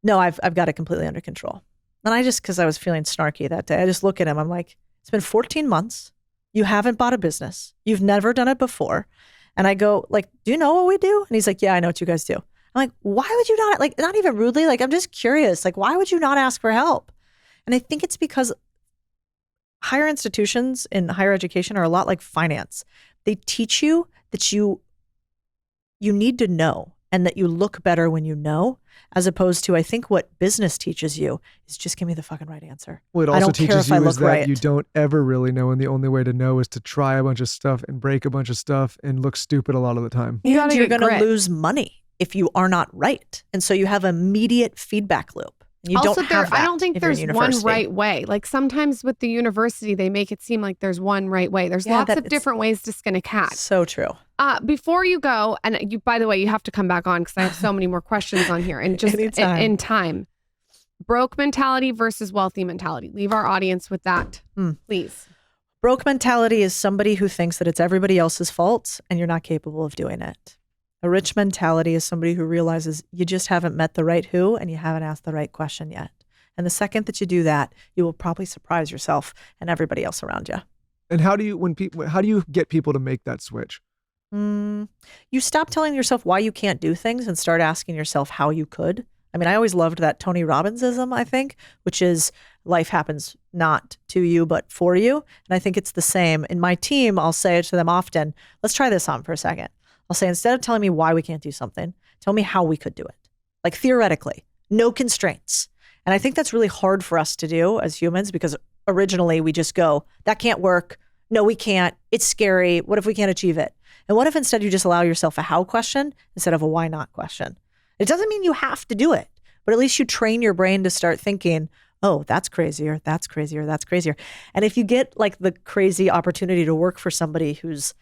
No, I've got it completely under control. And because I was feeling snarky that day, I just look at him. I'm like, it's been 14 months. You haven't bought a business. You've never done it before. And I go like, do you know what we do? And he's like, yeah, I know what you guys do. I'm like, why would you not, like, not even rudely, like, I'm just curious, like, why would you not ask for help? And I think it's because higher institutions in higher education are a lot like finance. They teach you that you need to know and that you look better when you know, as opposed to, I think what business teaches you is just give me the fucking right answer. Well, it I also don't care teaches if I you look is that right. you don't ever really know, and the only way to know is to try a bunch of stuff and break a bunch of stuff and look stupid a lot of the time. And you're going to lose money if you are not right. And so you have immediate feedback loop. You also, don't have that I don't think there's one right way. Like sometimes with the university, they make it seem like there's one right way. There's lots of different ways to skin a cat. So true. Before you go, and by the way, you have to come back on because I have so many more questions on here. And just in time, broke mentality versus wealthy mentality. Leave our audience with that, please. Broke mentality is somebody who thinks that it's everybody else's fault and you're not capable of doing it. A rich mentality is somebody who realizes you just haven't met the right who and you haven't asked the right question yet. And the second that you do that, you will probably surprise yourself and everybody else around you. And how do you get people to make that switch? You stop telling yourself why you can't do things and start asking yourself how you could. I mean, I always loved that Tony Robbinsism, I think, which is life happens not to you, but for you. And I think it's the same. In my team, I'll say to them often, let's try this on for a second. I'll say, instead of telling me why we can't do something, tell me how we could do it. Like theoretically, no constraints. And I think that's really hard for us to do as humans because originally we just go, that can't work. No, we can't. It's scary. What if we can't achieve it? And what if instead you just allow yourself a how question instead of a why not question? It doesn't mean you have to do it, but at least you train your brain to start thinking, oh, that's crazier, that's crazier, that's crazier. And if you get like the crazy opportunity to work for somebody who's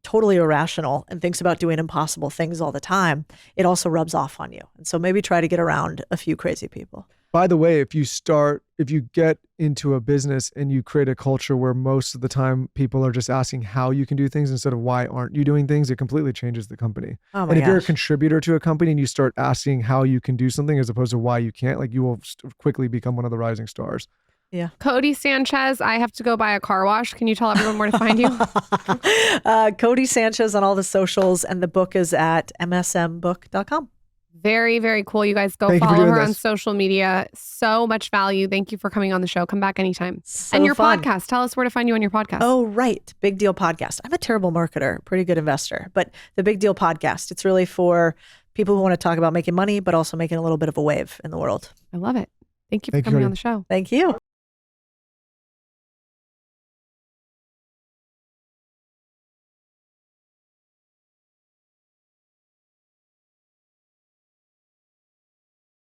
totally irrational and thinks about doing impossible things all the time, it also rubs off on you. And so maybe try to get around a few crazy people. By the way, if you get into a business and you create a culture where most of the time people are just asking how you can do things instead of why aren't you doing things, it completely changes the company. Oh my and if you're a gosh. contributor to a company and you start asking how you can do something as opposed to why you can't, like you will quickly become one of the rising stars. Yeah. Codie Sanchez, I have to go buy a car wash. Can you tell everyone where to find you? Codie Sanchez on all the socials, and the book is at msmbook.com. Very, very cool. You guys go Thank you for follow doing her on this. social media. So much value. Thank you for coming on the show. Come back anytime. So and your fun. podcast. Tell us where to find you on your podcast. Oh, right. Big Deal Podcast. I'm a terrible marketer, pretty good investor, but the Big Deal Podcast, it's really for people who want to talk about making money, but also making a little bit of a wave in the world. I love it. Thank you for Thank you, coming Codie. on the show. Thank you.